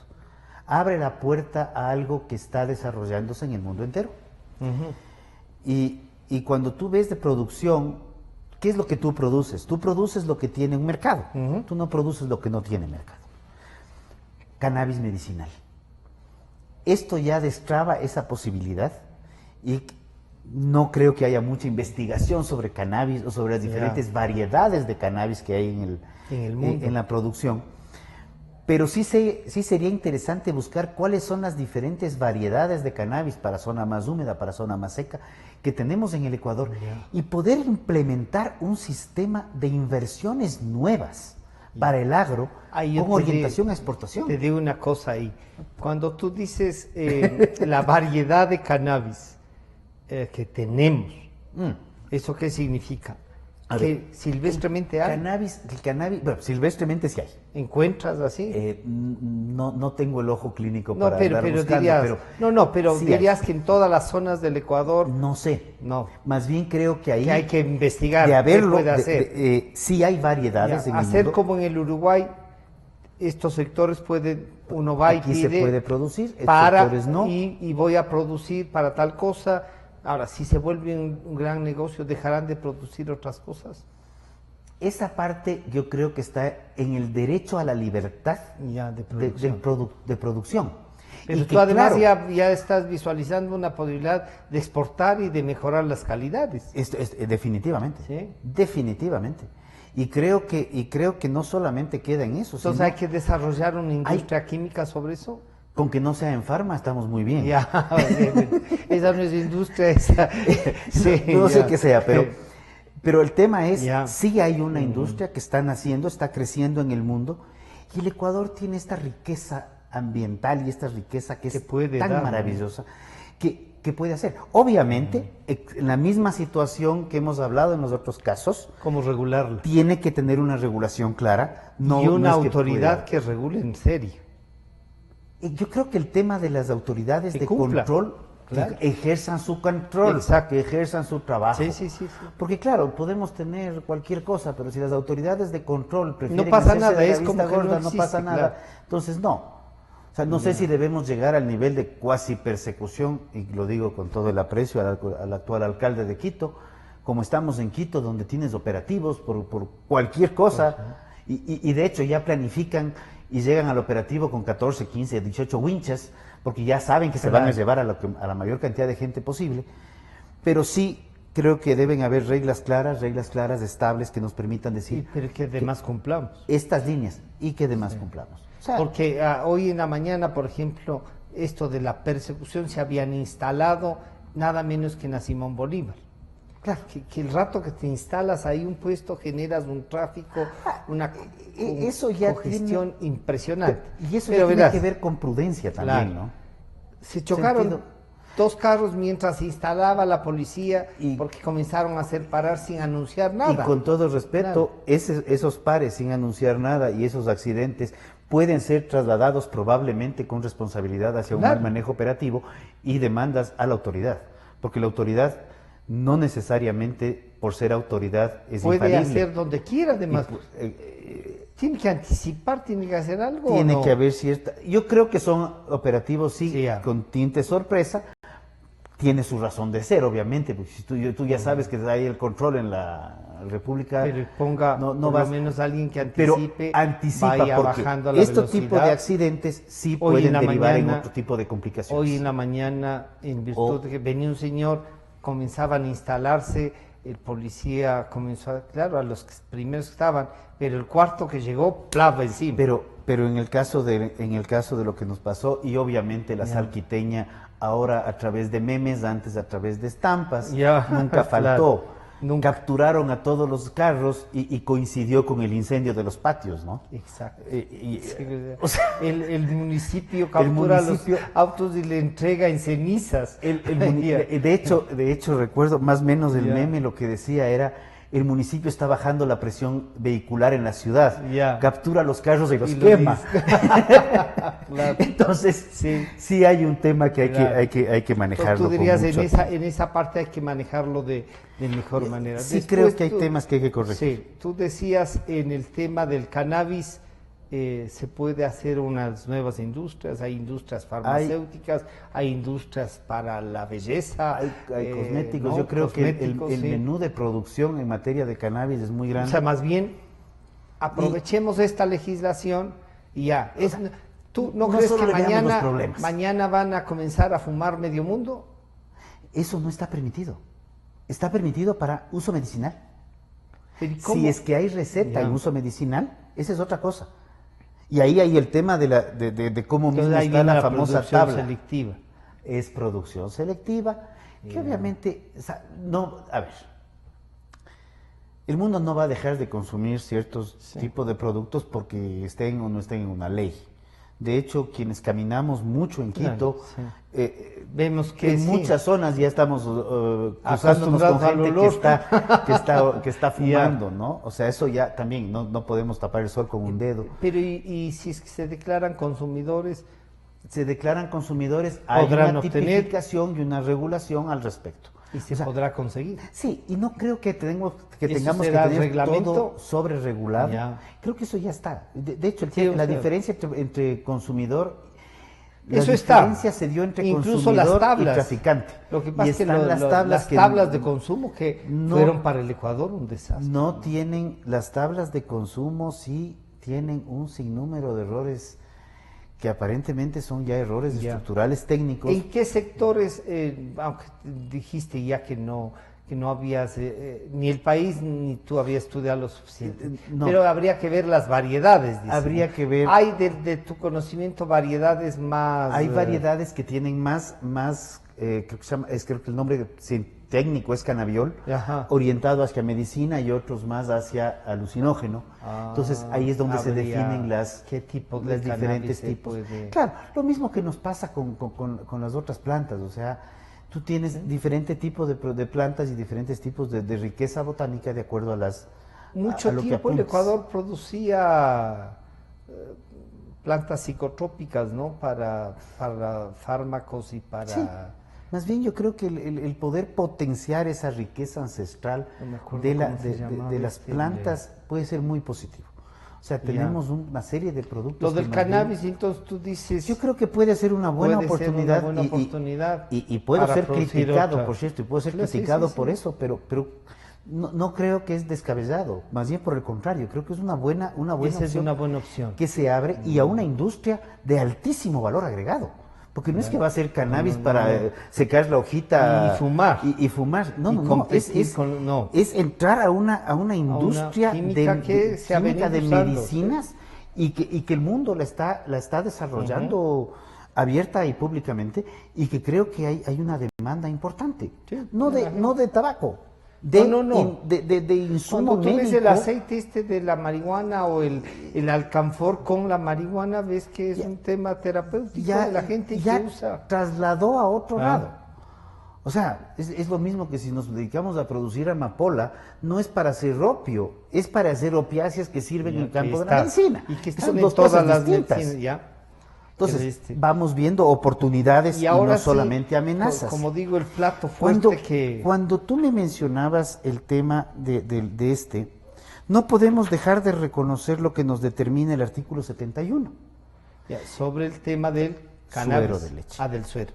abre la puerta a algo que está desarrollándose en el mundo entero. Uh-huh. Y cuando tú ves de producción, ¿qué es lo que tú produces? Tú produces lo que tiene un mercado, Uh-huh. tú no produces lo que no tiene mercado. Cannabis medicinal. Esto ya destraba esa posibilidad y no creo que haya mucha investigación sobre cannabis o sobre las diferentes variedades de cannabis que hay en el mundo, en la producción. Pero sí sería interesante buscar cuáles son las diferentes variedades de cannabis para zona más húmeda, para zona más seca, que tenemos en el Ecuador, y poder implementar un sistema de inversiones nuevas para el agro con orientación a exportación. Te digo una cosa ahí. Cuando tú dices la variedad de cannabis que tenemos, ¿eso qué significa? Que silvestremente hay. Cannabis, bueno, silvestremente sí hay. ¿Encuentras así? No tengo el ojo clínico No, para andar buscando, dirías, pero sí dirías que en todas las zonas del Ecuador. No sé. No. Más bien creo que ahí. Que hay que investigar. De haberlo, qué puede hacer. sí hay variedades en el hacer mundo. como en el Uruguay, estos sectores uno va Aquí y pide. se puede producir, estos para, sectores no. Y voy a producir para tal cosa. Ahora, si se vuelve un gran negocio, ¿dejarán de producir otras cosas? Esa parte yo creo que está en el derecho a la libertad de producción. Pero tú además ya estás visualizando una posibilidad de exportar y de mejorar las calidades. Definitivamente, ¿sí? Definitivamente. Y creo que no solamente queda en eso. Entonces hay que desarrollar una industria química sobre eso. Con que no sea en farma estamos muy bien. Ya, esa no es industria, esa. Sí, no sé qué sea, pero el tema es, sí hay una industria que está naciendo, está creciendo en el mundo, y el Ecuador tiene esta riqueza ambiental y esta riqueza que es tan maravillosa que puede hacer. Obviamente, en la misma situación que hemos hablado en los otros casos, ¿cómo regularla? Tiene que tener una regulación clara. Y una autoridad que regule en serio. Yo creo que el tema de las autoridades de control, claro, que ejerzan su control, exacto, que ejerzan su trabajo. Sí. Porque claro, podemos tener cualquier cosa, pero si las autoridades de control prefieren no pasa nada, de la es como que gorda, no existe, pasa nada. Claro. Entonces no. O sea, no sé si debemos llegar al nivel de cuasi persecución, y lo digo con todo el aprecio al actual alcalde de Quito, como estamos en Quito, donde tienes operativos por cualquier cosa, y de hecho ya planifican y llegan al operativo con 14, 15, 18 winchas, porque ya saben que se van a llevar a la mayor cantidad de gente posible. Pero sí creo que deben haber reglas claras, estables, que nos permitan decir... pero que además cumplamos. Estas líneas, y que además cumplamos. O sea, porque hoy en la mañana, por ejemplo, esto de la persecución se habían instalado nada menos que en la Simón Bolívar. Claro, que el rato que te instalas ahí un puesto generas un tráfico, una congestión impresionante. Y eso ya tiene que ver con prudencia también, ¿no? Se chocaron dos carros mientras se instalaba la policía porque comenzaron a hacer parar sin anunciar nada. Y con todo respeto, esos pares sin anunciar nada y esos accidentes pueden ser trasladados probablemente con responsabilidad hacia un mal manejo operativo y demandas a la autoridad, porque la autoridad no necesariamente por ser autoridad es infalible. Puede hacer donde quiera, además. Tiene que anticipar, tiene que hacer algo. Tiene que haber cierta... Yo creo que son operativos, con tinte sorpresa. Tiene su razón de ser, obviamente, porque si tú ya sabes que hay el control en la República... Pero ponga por lo menos alguien que anticipe, pero anticipa, vaya porque bajando la velocidad. Tipo de accidentes sí pueden derivar en otro tipo de complicaciones. Hoy en la mañana, en virtud de que venía un señor, comenzaban a instalarse, el policía comenzó a los primeros que estaban, pero el cuarto que llegó, plava encima. Pero en el caso de lo que nos pasó, y obviamente la salquiteña, ahora a través de memes, antes a través de estampas, nunca faltó. Nunca. capturaron a todos los carros y coincidió con el incendio de los patios, ¿no? Exacto. Sí, O sea, el municipio captura los autos y le entrega en cenizas. De hecho, recuerdo más o menos el Ya. meme, lo que decía era, el municipio está bajando la presión vehicular en la ciudad, Ya. captura los carros y los Y lo quema. dice. Claro. Entonces, Sí. sí hay un tema que Claro. hay que manejarlo Tú dirías, con mucho. en esa parte hay que manejarlo de mejor manera. Sí, Después creo que hay temas que hay que corregir. Sí, tú decías en el tema del cannabis, se puede hacer unas nuevas industrias, hay industrias farmacéuticas, hay industrias para la belleza, Hay cosméticos. ¿no? Yo creo que el Cosméticos, sí. menú de producción en materia de cannabis es muy O grande. sea, más bien, aprovechemos esta legislación y ya. ¿Tú no no crees solo que le veamos los problemas. mañana van a comenzar a fumar medio mundo? Eso no está permitido. Está permitido para uso medicinal. Pero, ¿y cómo? Si es que hay receta Ya. en uso medicinal, esa es otra cosa. Y ahí hay el tema de cómo Entonces, mismo ahí está viene la famosa producción tabla. selectiva. Es producción selectiva, que obviamente, o sea, no, a ver, el mundo no va a dejar de consumir ciertos tipos de productos porque estén o no estén en una ley. De hecho, quienes caminamos mucho en Quito, Claro, sí. Vemos que en sí. muchas zonas ya estamos cruzándonos Acostumbrados con al gente olor. que está fumando, ¿no? O sea, eso ya también, no podemos tapar el sol con un dedo. Pero y si es que se declaran consumidores, Se declaran consumidores, hay Podrán una obtener- tipificación y una regulación al respecto. y se O sea, podrá conseguir. sí, y no creo que tengamos que ¿Eso tener será reglamento? todo sobre regulado. Ya. Creo que eso ya está. De hecho, Sí, o la sea, diferencia entre consumidor, la eso está. diferencia se dio entre Incluso las consumidor tablas. y traficante. Lo que Y pasa es que están las tablas que tablas de consumo que no- fueron para el Ecuador un desastre. no tienen, las tablas de consumo sí tienen un sinnúmero de errores que aparentemente son ya errores Ya. estructurales técnicos. ¿En qué sectores, aunque dijiste ya que no habías, ni el país ni tú habías estudiado lo suficiente, No. pero habría que ver las variedades? Dice. Habría que ver. ¿Hay de tu conocimiento variedades más? Hay variedades que tienen más creo que se llama, creo que el nombre técnico es cannabiol, Ajá. orientado hacia medicina y otros más hacia alucinógeno. Entonces ahí es donde se habría- definen ¿qué tipo de los cannabis diferentes se tipos. puede- Claro, lo mismo que nos pasa con las otras plantas, o sea, tú tienes diferentes tipos de plantas y diferentes tipos de riqueza botánica de acuerdo a las... Mucho a lo que tiempo el apuntes. Ecuador producía plantas psicotrópicas, ¿no? Para fármacos y para... Sí. Más bien yo creo que el poder potenciar esa riqueza ancestral No me acuerdo de, cómo se llamaba de las este, plantas puede ser muy positivo. O sea, tenemos una serie de productos. Lo del que más bien- cannabis, entonces tú dices... yo creo que puede ser una buena puede ser una oportunidad. buena oportunidad y puedo para ser producir criticado, otra. por cierto, y puedo ser Claro, sí, criticado sí, por sí. eso, pero no creo que es descabellado. Más bien por el contrario, creo que es una buena Esa es opción una buena opción. que se abre y a una industria de altísimo valor agregado. Porque no es que va a ser cannabis para secar la hojita Y fumar. y fumar. No, Y no, no. competir con- no. Es entrar a una industria química que se ha química venido de usando, medicinas y que el mundo la está desarrollando abierta y públicamente y que creo que hay una demanda importante. Sí, no me imagino. de tabaco, No. de insumo Cuando tú ves el médico. aceite este de la marihuana o el alcanfor con la marihuana, ves que es un tema terapéutico de la gente ya que usa. trasladó a otro Ah. lado. O sea, es lo mismo que si nos dedicamos a producir amapola, no es para hacer opio, es para hacer opiáceas que sirven en el campo de la medicina. Y que Son están en dos todas cosas las distintas. medicinas, ya. Entonces, Este. vamos viendo oportunidades y, ahora no sí, solamente amenazas. Como digo, el plato fuerte Cuando, cuando tú me mencionabas el tema de este, no podemos dejar de reconocer lo que nos determina el artículo 71. Ya, sobre el tema del cannabis. Suero de leche. Del suero.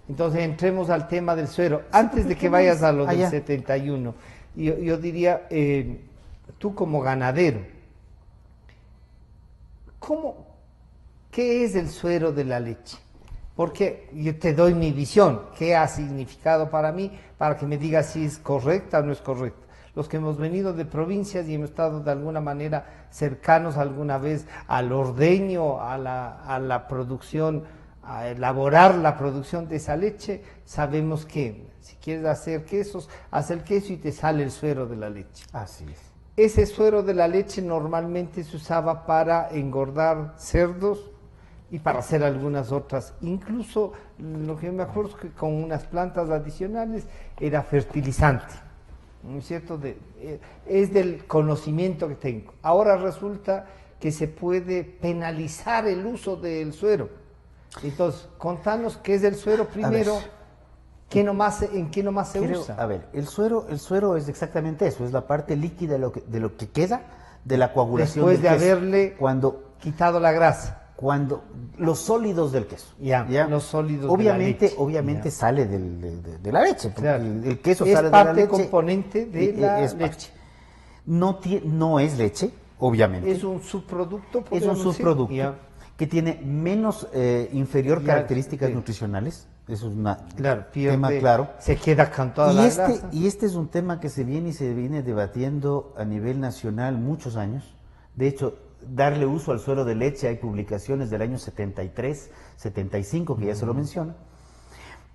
Entonces entremos al tema del suero. Antes de que vayas a lo del ya. 71, yo diría, tú como ganadero, ¿qué es el suero de la leche? Porque yo te doy mi visión, qué ha significado para mí, para que me digas si es correcta o no es correcta. Los que hemos venido de provincias y hemos estado de alguna manera cercanos alguna vez al ordeño, a la producción a elaborar la producción de esa leche, sabemos que si quieres hacer quesos, haz el queso y te sale el suero de la leche. Así es. Ese suero de la leche normalmente se usaba para engordar cerdos y para hacer algunas otras. Incluso lo que me acuerdo es que con unas plantas adicionales era fertilizante. ¿No es cierto? Es del conocimiento que tengo. Ahora resulta que se puede penalizar el uso del suero. Entonces, contanos qué es el suero primero. ¿En qué nomás se usa? A ver, el suero es exactamente eso, es la parte líquida de lo que queda de la coagulación después del de queso. haberle quitado la grasa. Cuando los sólidos del queso. Ya, los sólidos obviamente, de la leche. Obviamente sale de la leche, porque Claro. el queso Es sale de la parte leche. componente de la es leche. No es leche, obviamente. Es un subproducto. Es un podríamos decir. subproducto Ya. que tiene menos inferior Ya, características sí. nutricionales. Eso es un Claro, pierde, tema claro. se queda con toda la grasa. Y este es un tema que se viene debatiendo a nivel nacional muchos años. De hecho, darle uso al suero de leche, hay publicaciones del año 73, 75 que ya se lo menciona.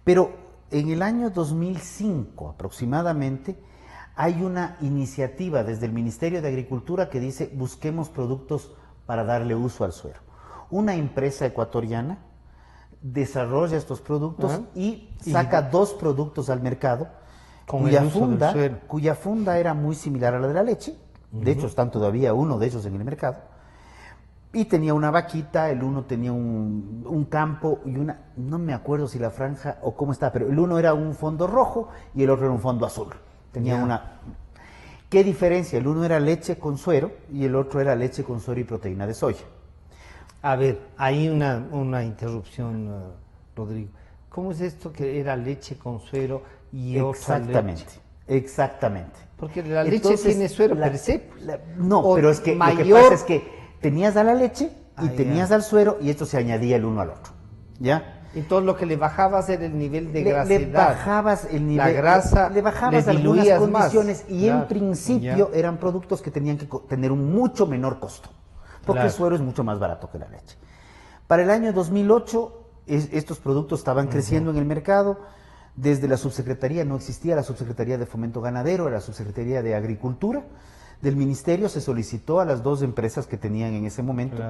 Pero en el año 2005 aproximadamente hay una iniciativa desde el Ministerio de Agricultura que dice busquemos productos para darle uso al suero. Una empresa ecuatoriana desarrolla estos productos y saca dos productos al mercado con el uso del suero. Cuya funda era muy similar a la de la leche. De hecho, están todavía uno de ellos en el mercado. Y tenía una vaquita, el uno tenía un campo y no me acuerdo si la franja o cómo está, pero el uno era un fondo rojo y el otro era un fondo azul. Tenía ¿Qué diferencia? El uno era leche con suero y el otro era leche con suero y proteína de soya. A ver, hay una interrupción, Rodrigo. ¿Cómo es esto que era leche con suero y otra leche? Exactamente. Porque la leche tiene suero per se. No, pero es que lo que pasa es que tenías a la leche y tenías al suero y esto se añadía el uno al otro. ¿Ya? Entonces lo que le bajabas era el nivel de grasedad. Le bajabas el nivel, la grasa, le bajabas le algunas diluías condiciones más. y en principio eran productos que tenían que tener un mucho menor costo, porque el suero es mucho más barato que la leche. Para el año 2008 estos productos estaban creciendo en el mercado. Desde la subsecretaría, no existía la subsecretaría de Fomento Ganadero, era la subsecretaría de Agricultura. Del ministerio se solicitó a las dos empresas que tenían en ese momento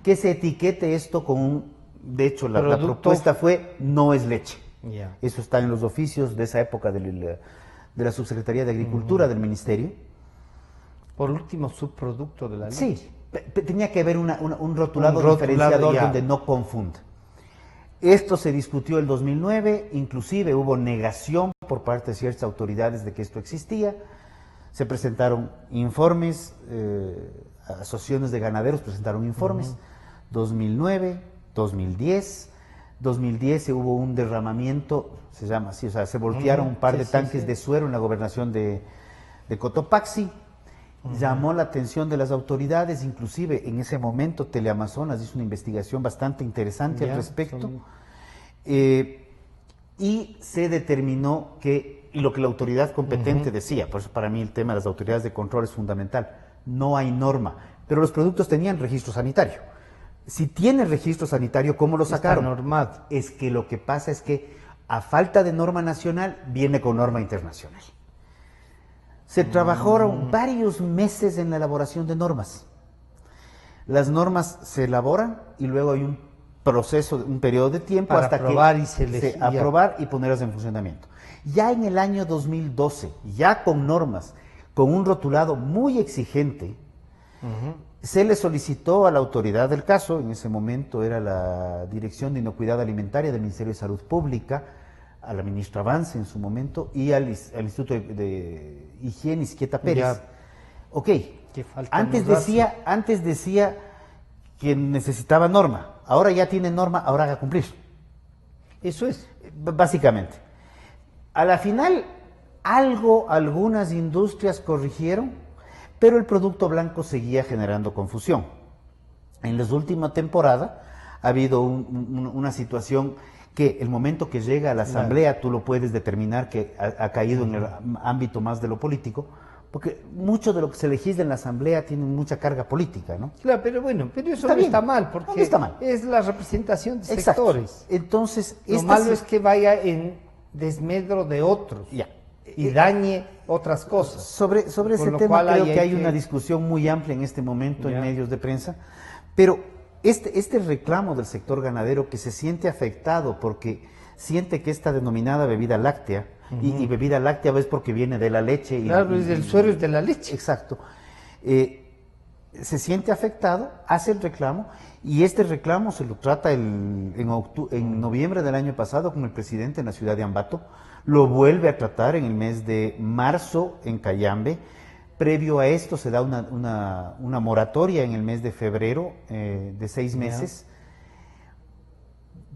que se etiquete esto con de hecho la propuesta fue no es leche. Eso está en los oficios de esa época de la subsecretaría de Agricultura del ministerio. Por último, subproducto de la leche. Sí, tenía que haber un rotulado diferenciador donde no confunda. Esto se discutió el 2009, inclusive hubo negación por parte de ciertas autoridades de que esto existía. Se presentaron informes, asociaciones de ganaderos presentaron informes, 2009, 2010 hubo un derramamiento, se llama así, o sea, se voltearon un par de tanques de suero en la gobernación de Cotopaxi. Llamó la atención de las autoridades, inclusive en ese momento Teleamazonas hizo una investigación bastante interesante al respecto, y se determinó que lo que la autoridad competente decía, por eso para mí el tema de las autoridades de control es fundamental, no hay norma, pero los productos tenían registro sanitario. Si tiene registro sanitario, ¿cómo lo sacaron? Está normado. Es que lo que pasa es que a falta de norma nacional viene con norma internacional. Se trabajaron varios meses en la elaboración de normas. Las normas se elaboran y luego hay un proceso, un periodo de tiempo para hasta aprobar que aprobar y ponerlas en funcionamiento. Ya en el año 2012, ya con normas, con un rotulado muy exigente, se le solicitó a la autoridad del caso, en ese momento era la Dirección de Inocuidad Alimentaria del Ministerio de Salud Pública, a la ministra Vance en su momento y al Instituto de Higiene Isquieta Pérez. Ok, antes decía que necesitaba norma, ahora ya tiene norma, ahora haga cumplir. Eso es. Básicamente. A la final, algunas industrias corrigieron, pero el producto blanco seguía generando confusión. En la última temporada ha habido una situación que el momento que llega a la asamblea tú lo puedes determinar que ha caído en el ámbito más de lo político, porque mucho de lo que se legisla en la Asamblea tiene mucha carga política, ¿no? Claro, pero bueno, pero eso Está no bien. está mal, porque No está mal. es la representación de Exacto. sectores. Entonces, Lo malo es que vaya en desmedro de otros Ya. y dañe otras cosas. Sobre Con ese lo tema cual creo ahí que hay hay una discusión muy amplia en este momento en Ya. medios de prensa, pero este reclamo del sector ganadero que se siente afectado porque siente que esta denominada bebida láctea, y bebida láctea es porque viene de la leche. Claro, es del suero, es de la leche. Exacto. Se siente afectado, hace el reclamo, y este reclamo se lo trata en noviembre del año pasado con el presidente en la ciudad de Ambato, lo vuelve a tratar en el mes de marzo en Cayambe. Previo a esto se da una moratoria en el mes de febrero de 6 meses,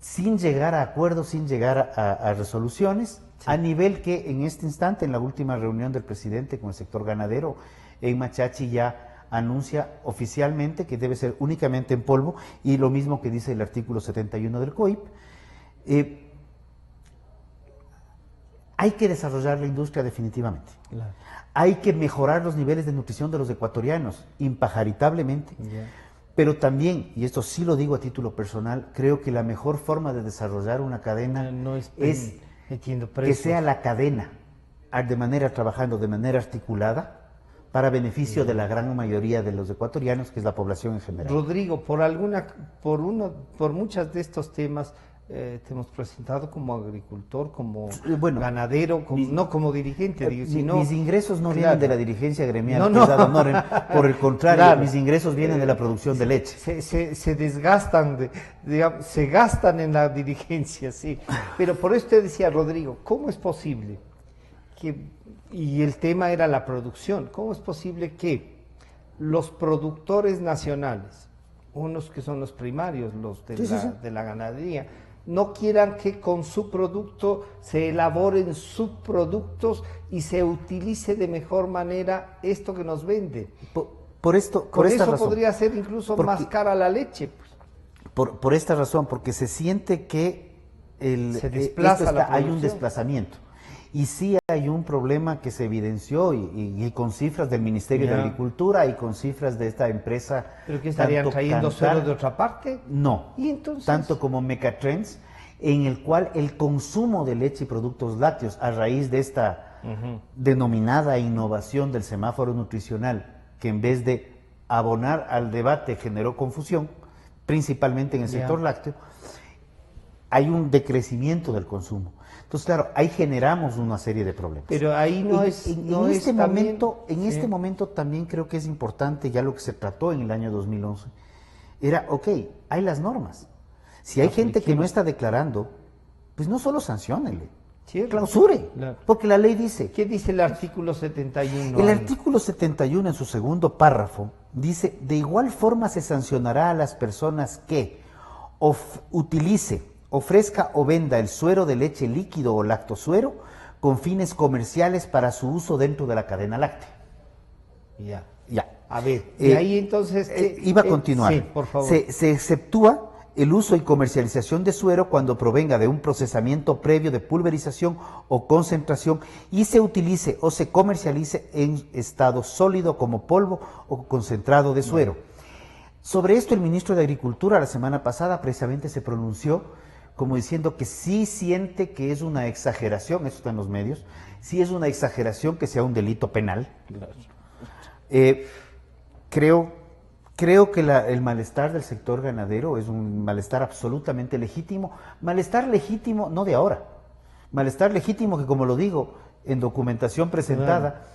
sin llegar a acuerdos, sin llegar a resoluciones, a nivel que en este instante, en la última reunión del presidente con el sector ganadero, en Machachi ya anuncia oficialmente que debe ser únicamente en polvo, y lo mismo que dice el artículo 71 del COIP. Hay que desarrollar la industria definitivamente. Claro. Hay que mejorar los niveles de nutrición de los ecuatorianos, impajaritablemente. Ya. Pero también, y esto sí lo digo a título personal, creo que la mejor forma de desarrollar una cadena No es metiendo que presos. sea la cadena trabajando de manera articulada para beneficio de la gran mayoría de los ecuatorianos, que es la población en general. Rodrigo, por muchos de estos temas te hemos presentado como agricultor, como Bueno, ganadero, no como dirigente, sino mis ingresos no claro. vienen de la dirigencia gremial, No, que no. es ad honorem. Por el contrario, Claro. mis ingresos vienen de la producción de leche. Se desgastan, digamos, se gastan en la dirigencia, sí. Pero por eso te decía, Rodrigo, ¿cómo es posible que, y el tema era la producción, cómo es posible que los productores nacionales, unos que son los primarios, los de, de la ganadería, no quieran que con su producto se elaboren subproductos y se utilice de mejor manera esto que nos vende? Por esta eso razón. podría ser incluso más cara la leche. Pues. Por esta razón, porque se siente que se desplaza hay un desplazamiento. Y sí hay un problema que se evidenció y con cifras del Ministerio de Agricultura y con cifras de esta empresa. ¿Pero que estarían trayendo suelo de otra parte? No, ¿Y entonces? Tanto como Mecatrends, en el cual el consumo de leche y productos lácteos a raíz de esta denominada innovación del semáforo nutricional, que en vez de abonar al debate generó confusión, principalmente en el sector lácteo, hay un decrecimiento del consumo. Entonces, claro, ahí generamos una serie de problemas. Pero ahí En este momento también creo que es importante, ya lo que se trató en el año 2011, era, ok, hay las normas. Si hay gente que no está declarando, pues no solo sanciónenle, clausure, porque la ley dice... ¿Qué dice el artículo 71? El artículo 71 en su segundo párrafo dice, de igual forma se sancionará a las personas que ofrezca o venda el suero de leche líquido o lactosuero con fines comerciales para su uso dentro de la cadena láctea. Ya. A ver, y ahí entonces... iba a continuar. Sí, por favor. Se exceptúa el uso y comercialización de suero cuando provenga de un procesamiento previo de pulverización o concentración y se utilice o se comercialice en estado sólido como polvo o concentrado de suero. Sobre esto el ministro de Agricultura la semana pasada precisamente se pronunció como diciendo que sí siente que es una exageración, eso está en los medios, sí es una exageración que sea un delito penal. Creo que el malestar del sector ganadero es un malestar absolutamente legítimo, malestar legítimo no de ahora, malestar legítimo que, como lo digo, en documentación presentada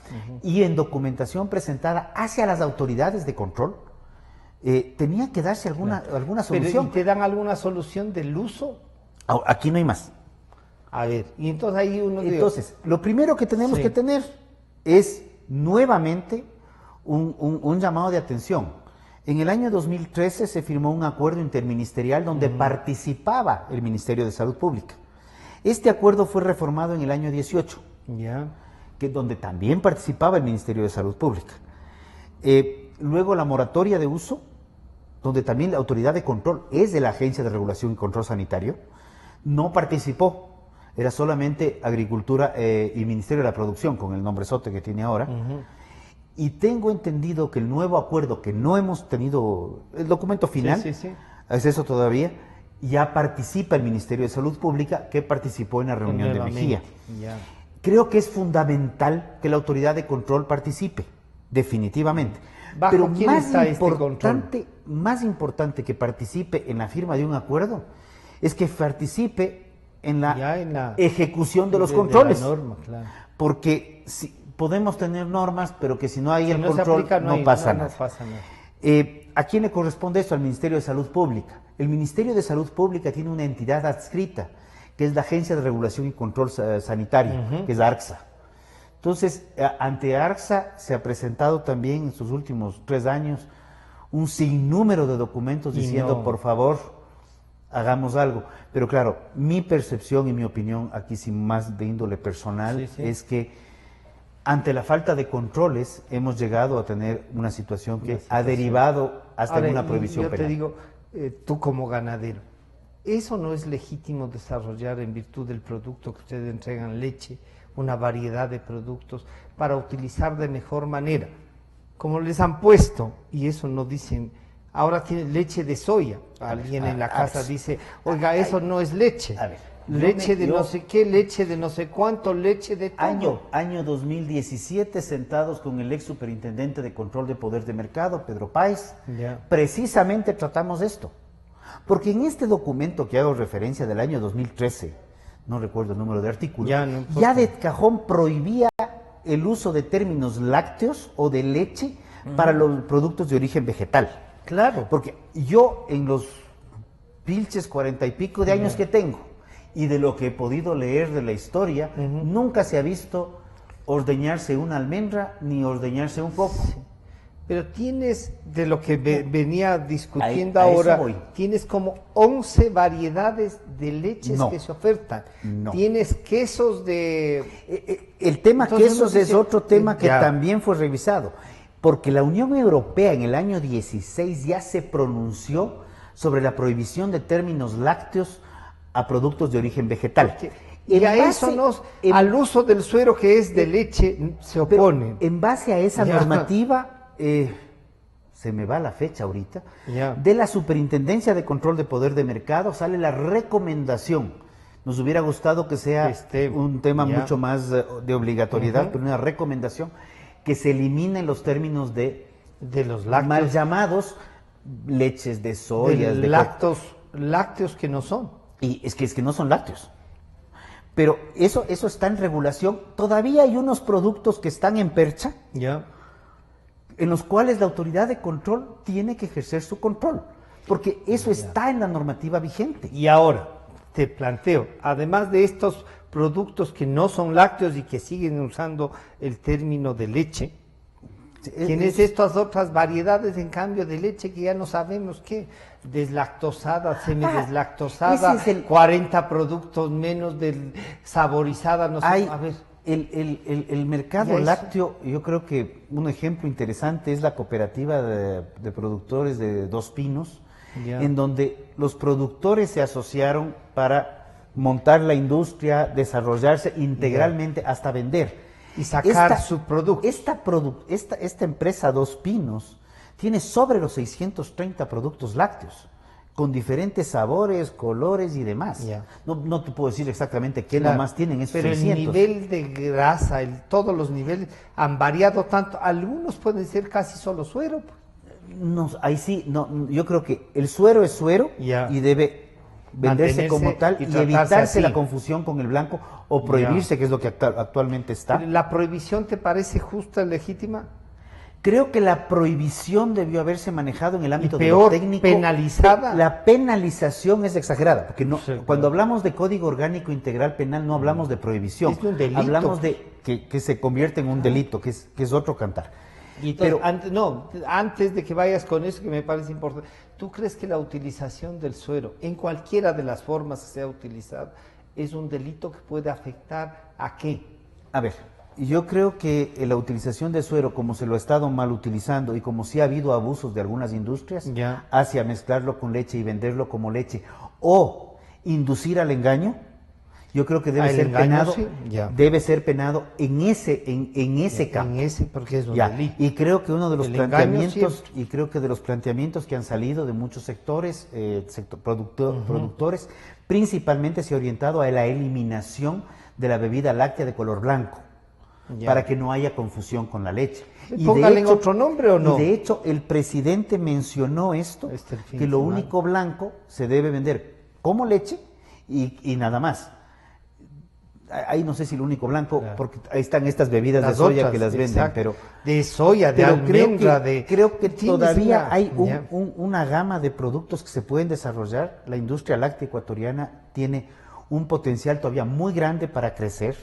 y en documentación presentada hacia las autoridades de control, tenía que darse alguna solución. ¿Pero, ¿y te dan alguna solución del uso? Aquí no hay más. A ver, y entonces ahí uno... Entonces, lo primero que tenemos que tener es nuevamente un llamado de atención. En el año 2013 se firmó un acuerdo interministerial donde participaba el Ministerio de Salud Pública. Este acuerdo fue reformado en el año 18, donde también participaba el Ministerio de Salud Pública. Luego la moratoria de uso, donde también la autoridad de control es de la Agencia de Regulación y Control Sanitario, no participó. Era solamente Agricultura y Ministerio de la Producción, con el nombrezote que tiene ahora. Y tengo entendido que el nuevo acuerdo, que no hemos tenido el documento final, es eso todavía, ya participa el Ministerio de Salud Pública, que participó en la reunión de Mejía. Creo que es fundamental que la autoridad de control participe, definitivamente. Pero más importante que participe en la firma de un acuerdo es que participe en la ejecución de los controles. Porque si podemos tener normas, pero que si no hay el control no pasa nada. ¿A quién le corresponde esto? Al Ministerio de Salud Pública. El Ministerio de Salud Pública tiene una entidad adscrita, que es la Agencia de Regulación y Control Sanitario, que es ARCSA. Entonces, ante ARCSA se ha presentado también en sus últimos 3 años un sinnúmero de documentos diciendo, por favor, hagamos algo. Pero claro, mi percepción y mi opinión, aquí sin más de índole personal, es que ante la falta de controles hemos llegado a tener una situación que ha derivado hasta en una prohibición penal. Yo te digo, tú como ganadero, ¿eso no es legítimo desarrollar en virtud del producto que ustedes entregan, leche, una variedad de productos para utilizar de mejor manera? Como les han puesto, y eso no dicen, ahora tienen leche de soya. Alguien en la casa dice, oiga, eso no es leche. Leche de no sé qué, leche de no sé cuánto, leche de todo. Año 2017, sentados con el ex superintendente de control de poder de mercado, Pedro Páez, precisamente tratamos esto. Porque en este documento que hago referencia del año 2013, no recuerdo el número de artículo, ya de cajón prohibía el uso de términos lácteos o de leche para los productos de origen vegetal. Claro. Porque yo en los pilches 40 y pico de años que tengo, y de lo que he podido leer de la historia, nunca se ha visto ordeñarse una almendra ni ordeñarse un coco. Pero tienes, de lo que venía discutiendo ahora, tienes como 11 variedades de leches que se ofertan. Tienes quesos de... El tema quesos es otro tema que también fue revisado, porque la Unión Europea en el año 16 ya se pronunció sobre la prohibición de términos lácteos a productos de origen vegetal. Y a eso al uso del suero que es de leche se opone. En base a esa normativa, se me va la fecha ahorita, de la Superintendencia de Control de Poder de Mercado sale la recomendación. Nos hubiera gustado que sea un tema mucho más de obligatoriedad, pero una recomendación que se eliminen los términos de los lácteos, mal llamados leches de soya, de lácteos que no son. Y es que no son lácteos. Pero eso está en regulación. Todavía hay unos productos que están en percha, en los cuales la autoridad de control tiene que ejercer su control, porque eso está en la normativa vigente. Y ahora te planteo, además de estos productos que no son lácteos y que siguen usando el término de leche, tienes estas otras variedades en cambio de leche que ya no sabemos qué, deslactosada, semideslactosada, 40 productos menos de saborizada, no sé, a ver. El mercado lácteo, yo creo que un ejemplo interesante es la cooperativa de productores de Dos Pinos, en donde los productores se asociaron para montar la industria, desarrollarse integralmente hasta vender. Y sacar su producto. Esta empresa Dos Pinos tiene sobre los 630 productos lácteos, con diferentes sabores, colores y demás. No te puedo decir exactamente qué nomás tienen esos 600. Pero el nivel de grasa, todos los niveles han variado tanto. Algunos pueden ser casi solo suero. No, ahí sí, yo creo que el suero es suero y debe venderse como tal y evitarse la confusión con el blanco o prohibirse, que es lo que actualmente está. ¿La prohibición te parece justa, legítima? Creo que la prohibición debió haberse manejado en el ámbito de lo técnico. Penalizada. La penalización es exagerada, porque cuando hablamos de Código Orgánico Integral Penal no hablamos de prohibición, es un delito. Hablamos de que se convierte en un delito, que es otro cantar. Pero antes de que vayas con eso, que me parece importante, ¿tú crees que la utilización del suero, en cualquiera de las formas que sea utilizado, es un delito que puede afectar a qué? A ver, yo creo que la utilización de suero, como se lo ha estado mal utilizando y como sí ha habido abusos de algunas industrias hacia mezclarlo con leche y venderlo como leche o inducir al engaño, Yo creo que debe El ser engaño, penado, sí, ya. debe ser penado en ese campo. En ese, porque es un Ya, delito. y creo que uno de los El engaño planteamientos, siempre. y creo que de los planteamientos que han salido de muchos sectores, productores, principalmente se ha orientado a la eliminación de la bebida láctea de color blanco, Ya. para que no haya confusión con la leche. Póngale en otro nombre o no. Y de hecho, el presidente mencionó esto, Este el fin que de lo semana. único blanco se debe vender como leche y nada más. Ahí no sé si lo único blanco, Claro. porque ahí están estas bebidas Las de soya otras, que las venden, exacto. pero De soya, de pero almendra, creo que Tienes todavía una- hay Ya. una gama de productos que se pueden desarrollar. La industria láctea ecuatoriana tiene un potencial todavía muy grande para crecer,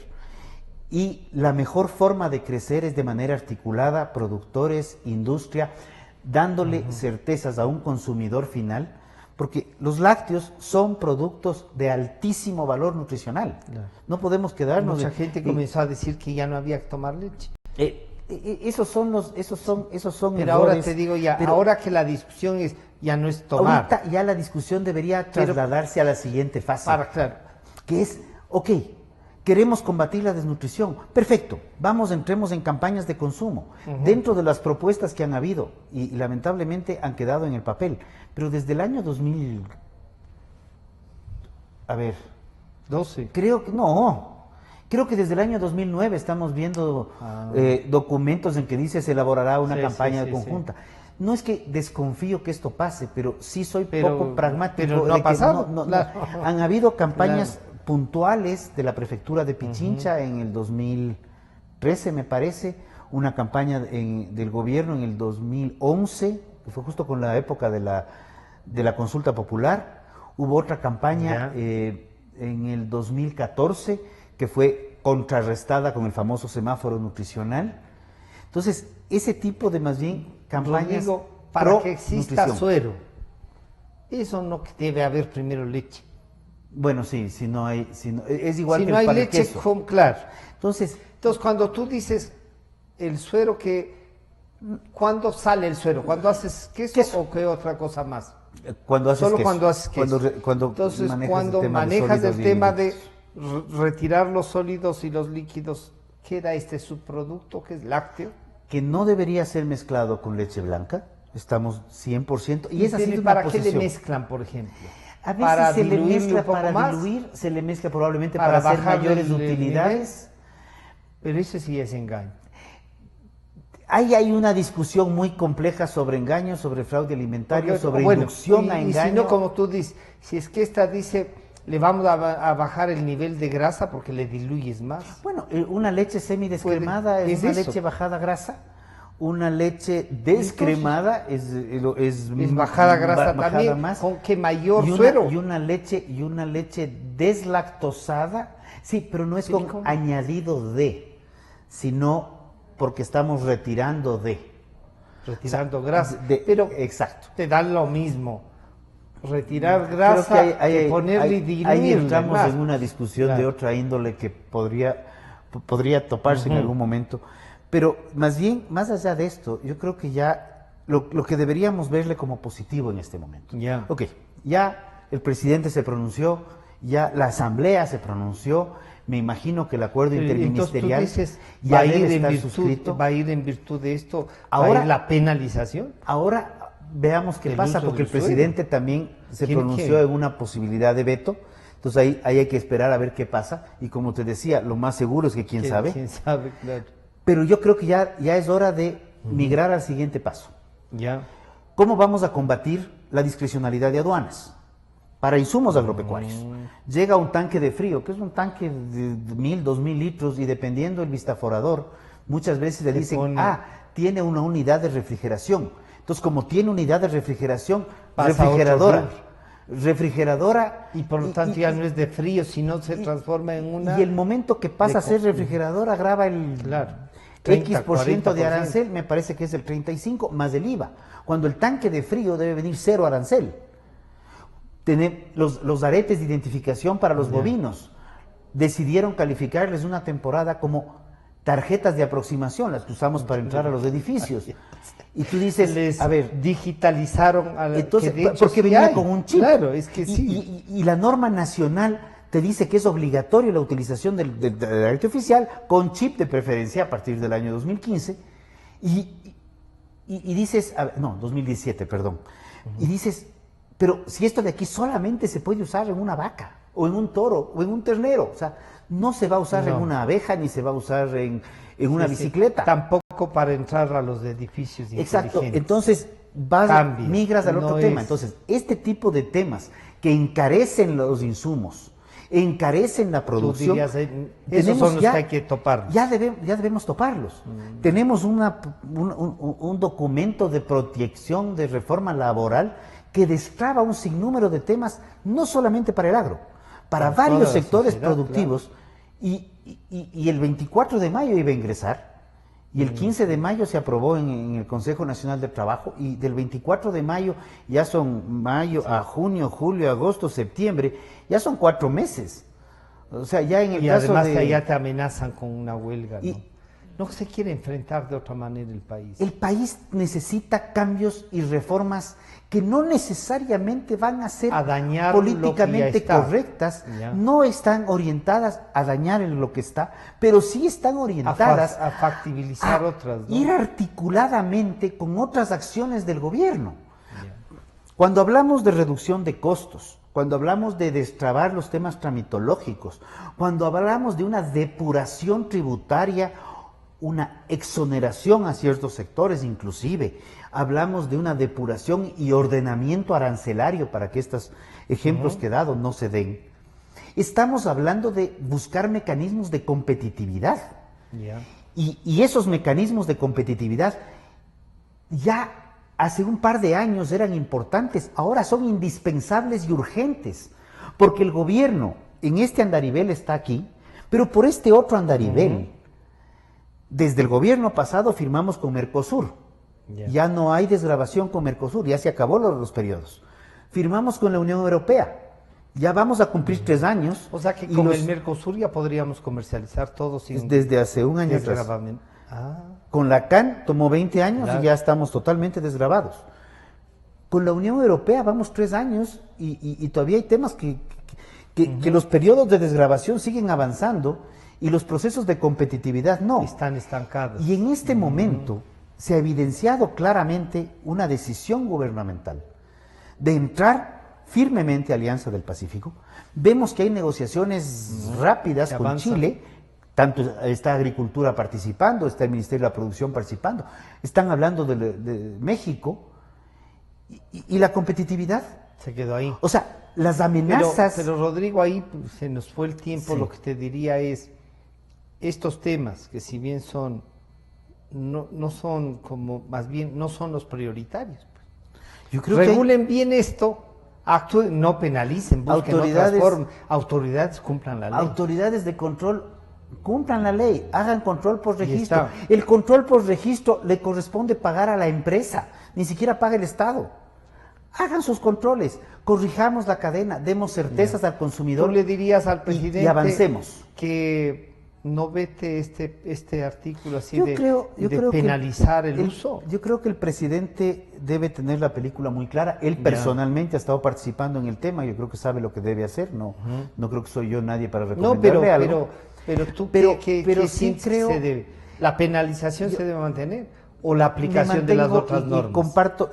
y la mejor forma de crecer es de manera articulada, productores, industria, dándole certezas a un consumidor final, porque los lácteos son productos de altísimo valor nutricional. Claro. No podemos quedarnos... Mucha de- gente y- comenzó a decir que ya no había que tomar leche. esos son Pero ahora errores, te digo ya, pero ahora que la discusión es ya no es tomar. ahorita ya la discusión debería Pero- trasladarse a la siguiente fase, Claro. que es, ok, queremos combatir la desnutrición, perfecto, entremos en campañas de consumo, dentro de las propuestas que han habido, y lamentablemente han quedado en el papel, pero desde el año 2000, a ver, 12. creo que desde el año 2009 estamos viendo documentos en que dice se elaborará una Sí, campaña sí, sí, conjunta. No es que desconfío que esto pase, pero sí soy Pero- poco pragmático. pero no de ha que pasado, no. claro. Han habido campañas puntuales de la prefectura de Pichincha en el 2013, me parece, una campaña del gobierno en el 2011, que fue justo con la época de la consulta popular. Hubo otra campaña en el 2014 que fue contrarrestada con el famoso semáforo nutricional. Entonces, ese tipo de más bien campañas Rodrigo, para pro que exista nutrición. suero, eso no que debe haber primero leche. Bueno, sí, es igual Si que no hay para el leche, queso. claro. Entonces, Entonces, cuando tú dices el suero ¿cuándo sale el suero? ¿Cuando haces queso, o qué otra cosa más? cuando haces Solo queso, cuando haces queso. cuando Entonces, manejas cuando el tema de manejas el sólidos y tema de líquidos. retirar los sólidos y los líquidos, queda este subproducto que es lácteo. Que no debería ser mezclado con leche blanca, estamos 100%, y esa ha sido una ¿Para qué le posición. mezclan, por ejemplo? A veces ¿Para se le diluirlo mezcla un poco para más? diluir, se le mezcla probablemente Para para hacer bajarle mayores el utilidades. Pero ese sí es engaño. Ahí hay una discusión muy compleja sobre engaño, sobre fraude alimentario, Porque, sobre bueno, inducción a y engaño. si no, como tú dices, si es que esta dice, le vamos a bajar el nivel de grasa porque le diluyes más. Bueno, una leche semidescremada Puede- es es una eso. leche bajada a grasa. Una leche descremada es Bajada a grasa bajada también, más. con que mayor y suero. una leche deslactosada, sí, pero no es con ¿cómo? añadido de, sino porque estamos retirando de. Retirando O sea, grasa. de- pero exacto. te dan lo mismo. Retirar Creo grasa que que ponerle y diluirle ahí entramos más. en una discusión de Claro. otra índole que podría toparse en algún momento. Pero más bien, más allá de esto, yo creo que ya lo que deberíamos verle como positivo en este momento. Ya. Ok, ya el presidente se pronunció, ya la asamblea se pronunció, me imagino que el acuerdo interministerial Entonces tú dices, ya va a ir debe en estar virtud, suscrito. va a ir en virtud de esto, Ahora- va a ir la penalización. Ahora veamos qué Del pasa, uso porque el del suelo. presidente también se ¿Quién pronunció quiere? en una posibilidad de veto. Entonces ahí hay que esperar a ver qué pasa. Y como te decía, lo más seguro es que quién sabe. ¿Quién sabe? Claro. Pero yo creo que ya es hora de migrar al siguiente paso. Ya. ¿Cómo vamos a combatir la discrecionalidad de aduanas? Para insumos agropecuarios. Llega un tanque de frío, que es un tanque de 1.000, 2.000 litros, y dependiendo del vistaforador, muchas veces le Se dicen, pone- tiene una unidad de refrigeración. Entonces, como tiene unidad de refrigeración, Pasa a otro refrigeradora, Y por lo tanto ya no es de frío, sino se transforma en una... y el momento que pasa a ser refrigeradora graba el Claro. X% 30, de arancel, me parece que es el 35 más el IVA, cuando el tanque de frío debe venir cero arancel. Los aretes de identificación para los bovinos decidieron calificarles una temporada como tarjetas de aproximación, las que usamos para entrar a los edificios. Y tú dices, Les a ver, digitalizaron a la, entonces, que de hecho porque sí venía hay. con un chip. Claro, es que Y- sí. y la norma nacional te dice que es obligatorio la utilización del arte oficial con chip de preferencia a partir del año 2015 y dices, no, 2017, perdón, y dices, pero si esto de aquí solamente se puede usar en una vaca, o en un toro, o en un ternero, o sea, no se va a usar en una abeja, ni se va a usar en una bicicleta. Tampoco para entrar a los edificios Exacto, inteligentes. entonces migras al otro tema. Entonces, este tipo de temas que encarecen los insumos, encarecen la producción, dirías, esos son los que hay que toparlos. Ya debemos toparlos. Tenemos un documento de protección de reforma laboral que destraba un sinnúmero de temas, no solamente para el agro, para varios sectores productivos, claro. Y el 24 de mayo iba a ingresar, y el 15 de mayo se aprobó en el Consejo Nacional del Trabajo, y del 24 de mayo ya son mayo a junio, julio, agosto, septiembre, ya son 4 meses. O sea, ya en el caso además de... que ya te amenazan con una huelga, ¿no? No se quiere enfrentar de otra manera el país. El país necesita cambios y reformas que no necesariamente van a ser políticamente correctas, no están orientadas a dañar en lo que está, pero sí están orientadas a factibilizar otras, ¿no? Ir articuladamente con otras acciones del gobierno. Cuando hablamos de reducción de costos, cuando hablamos de destrabar los temas tramitológicos, cuando hablamos de una depuración tributaria, una exoneración a ciertos sectores, inclusive hablamos de una depuración y ordenamiento arancelario para que estos ejemplos que he dado no se den. Estamos hablando de buscar mecanismos de competitividad. Y esos mecanismos de competitividad ya hace un par de años eran importantes, ahora son indispensables y urgentes, porque el gobierno en este andarivel está aquí, pero por este otro andarivel, desde el gobierno pasado firmamos con Mercosur, ya no hay desgravación con Mercosur, ya se acabó los periodos. Firmamos con la Unión Europea, ya vamos a cumplir 3 años. O sea que con el Mercosur ya podríamos comercializar todo sin desde hace un año atrás. Con la CAN tomó 20 años y ya estamos totalmente desgravados. Con la Unión Europea vamos 3 años y todavía hay temas que los periodos de desgravación siguen avanzando y los procesos de competitividad no. Están estancados. Y en este momento se ha evidenciado claramente una decisión gubernamental de entrar firmemente a Alianza del Pacífico. Vemos que hay negociaciones rápidas con Chile, tanto está Agricultura participando, está el Ministerio de la Producción participando, están hablando de México y la competitividad. Se quedó ahí. O sea, las amenazas... Pero Rodrigo, ahí se nos fue el tiempo, lo que te diría es, estos temas que si bien son, no son como, más bien, no son los prioritarios. Yo creo regulen bien esto, actúen, no penalicen, busquen otras formas. Autoridades cumplan la ley. Autoridades de control cumplan la ley, hagan control por registro. El control por registro le corresponde pagar a la empresa, ni siquiera paga el Estado. Hagan sus controles, corrijamos la cadena, demos certezas al consumidor. ¿Tú le dirías al presidente y avancemos? Que no vete este artículo así yo creo penalizar el uso? Yo creo que el presidente debe tener la película muy clara. Él personalmente ha estado participando en el tema, yo creo que sabe lo que debe hacer. No creo que soy yo nadie para recomendarle algo. Pero tú sí creo la penalización se debe mantener o la aplicación de las otras normas.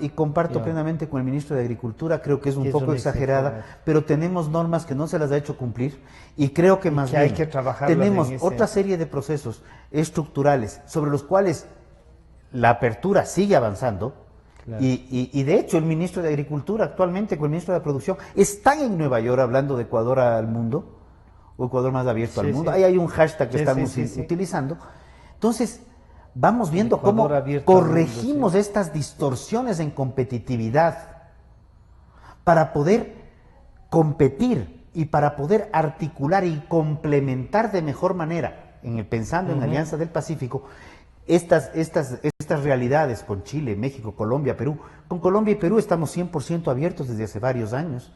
Y comparto plenamente con el ministro de Agricultura, creo que es un poco exagerada, pero tenemos normas que no se las ha hecho cumplir y creo que más bien hay que tenemos otra serie de procesos estructurales sobre los cuales la apertura sigue avanzando. Y de hecho el ministro de Agricultura actualmente con el ministro de Producción están en Nueva York hablando de Ecuador al mundo, o Ecuador más abierto al mundo. Ahí hay un hashtag que estamos utilizando. Entonces, vamos viendo cómo corregimos estas distorsiones en competitividad para poder competir y para poder articular y complementar de mejor manera, pensando en Alianza del Pacífico, estas realidades con Chile, México, Colombia, Perú. Con Colombia y Perú estamos 100% abiertos desde hace varios años.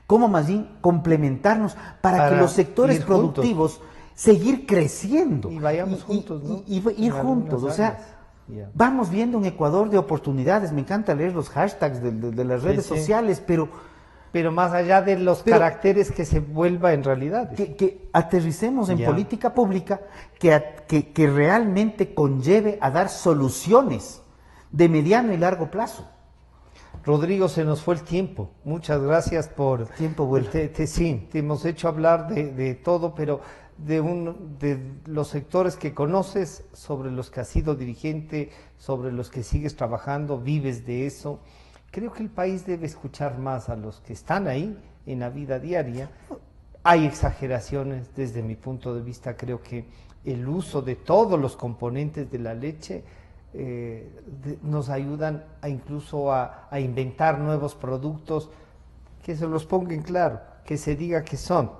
Cómo más bien complementarnos para que los sectores productivos seguir creciendo. Y vayamos juntos, ¿no? Y ir juntos, o sea, vamos viendo un Ecuador de oportunidades. Me encanta leer los hashtags de las redes sociales, pero Pero más allá de los caracteres que se vuelva en realidad. Que aterricemos en Ya. política pública que realmente conlleve a dar soluciones de mediano y largo plazo. Rodrigo, se nos fue el tiempo. Muchas gracias por... El tiempo vuela. Sí, te hemos hecho hablar de todo, pero de los sectores que conoces, sobre los que has sido dirigente, sobre los que sigues trabajando, vives de eso. Creo que el país debe escuchar más a los que están ahí en la vida diaria. Hay exageraciones desde mi punto de vista. Creo que el uso de todos los componentes de la leche nos ayudan a incluso a inventar nuevos productos, que se los ponga en claro, que se diga que son.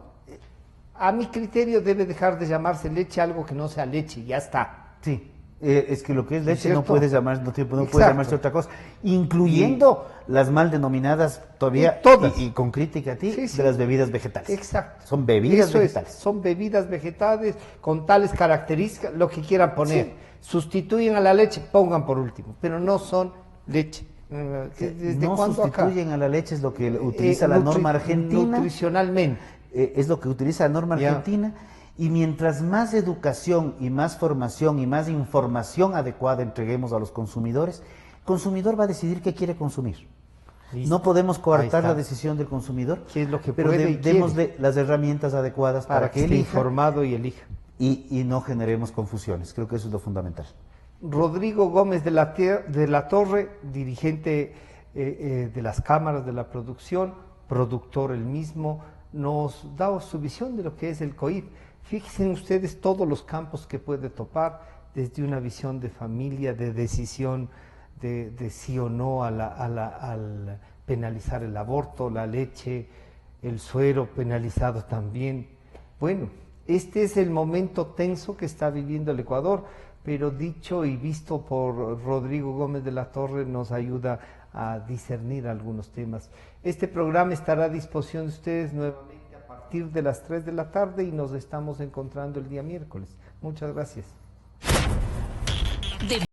A mi criterio debe dejar de llamarse leche algo que no sea leche, ya está. Sí, es que lo que es leche no ¿Cierto? puede llamarse, no puede Exacto. llamarse otra cosa, incluyendo las mal denominadas todavía, todas. y con crítica a ti, Sí, sí. de las bebidas vegetales. Exacto. Son bebidas Eso es, vegetales. son bebidas vegetales con tales características, lo que quieran poner. Sí. Sustituyen a la leche, pongan por último, pero no son leche. ¿Desde No cuándo acá? sustituyen a la leche, es lo que utiliza la norma argentina. Nutricionalmente. Es lo que utiliza la norma Ya. argentina, y mientras más educación y más formación y más información adecuada entreguemos a los consumidores, el consumidor va a decidir qué quiere consumir. Listo. No podemos Ahí coartar está. la decisión del consumidor, ¿Qué es lo que pero puede y démosle las herramientas adecuadas para que esté elija informado y elija. y no generemos confusiones. Creo que eso es lo fundamental. Rodrigo Gómez de la Torre, dirigente de las cámaras de la producción, productor el mismo, nos da su visión de lo que es el COIP. Fíjense ustedes todos los campos que puede topar, desde una visión de familia, de decisión de sí o no al penalizar el aborto, la leche, el suero penalizado también. Bueno, este es el momento tenso que está viviendo el Ecuador, pero dicho y visto por Rodrigo Gómez de la Torre nos ayuda a discernir algunos temas. Este programa estará a disposición de ustedes nuevamente a partir de las 3 de la tarde y nos estamos encontrando el día miércoles. Muchas gracias.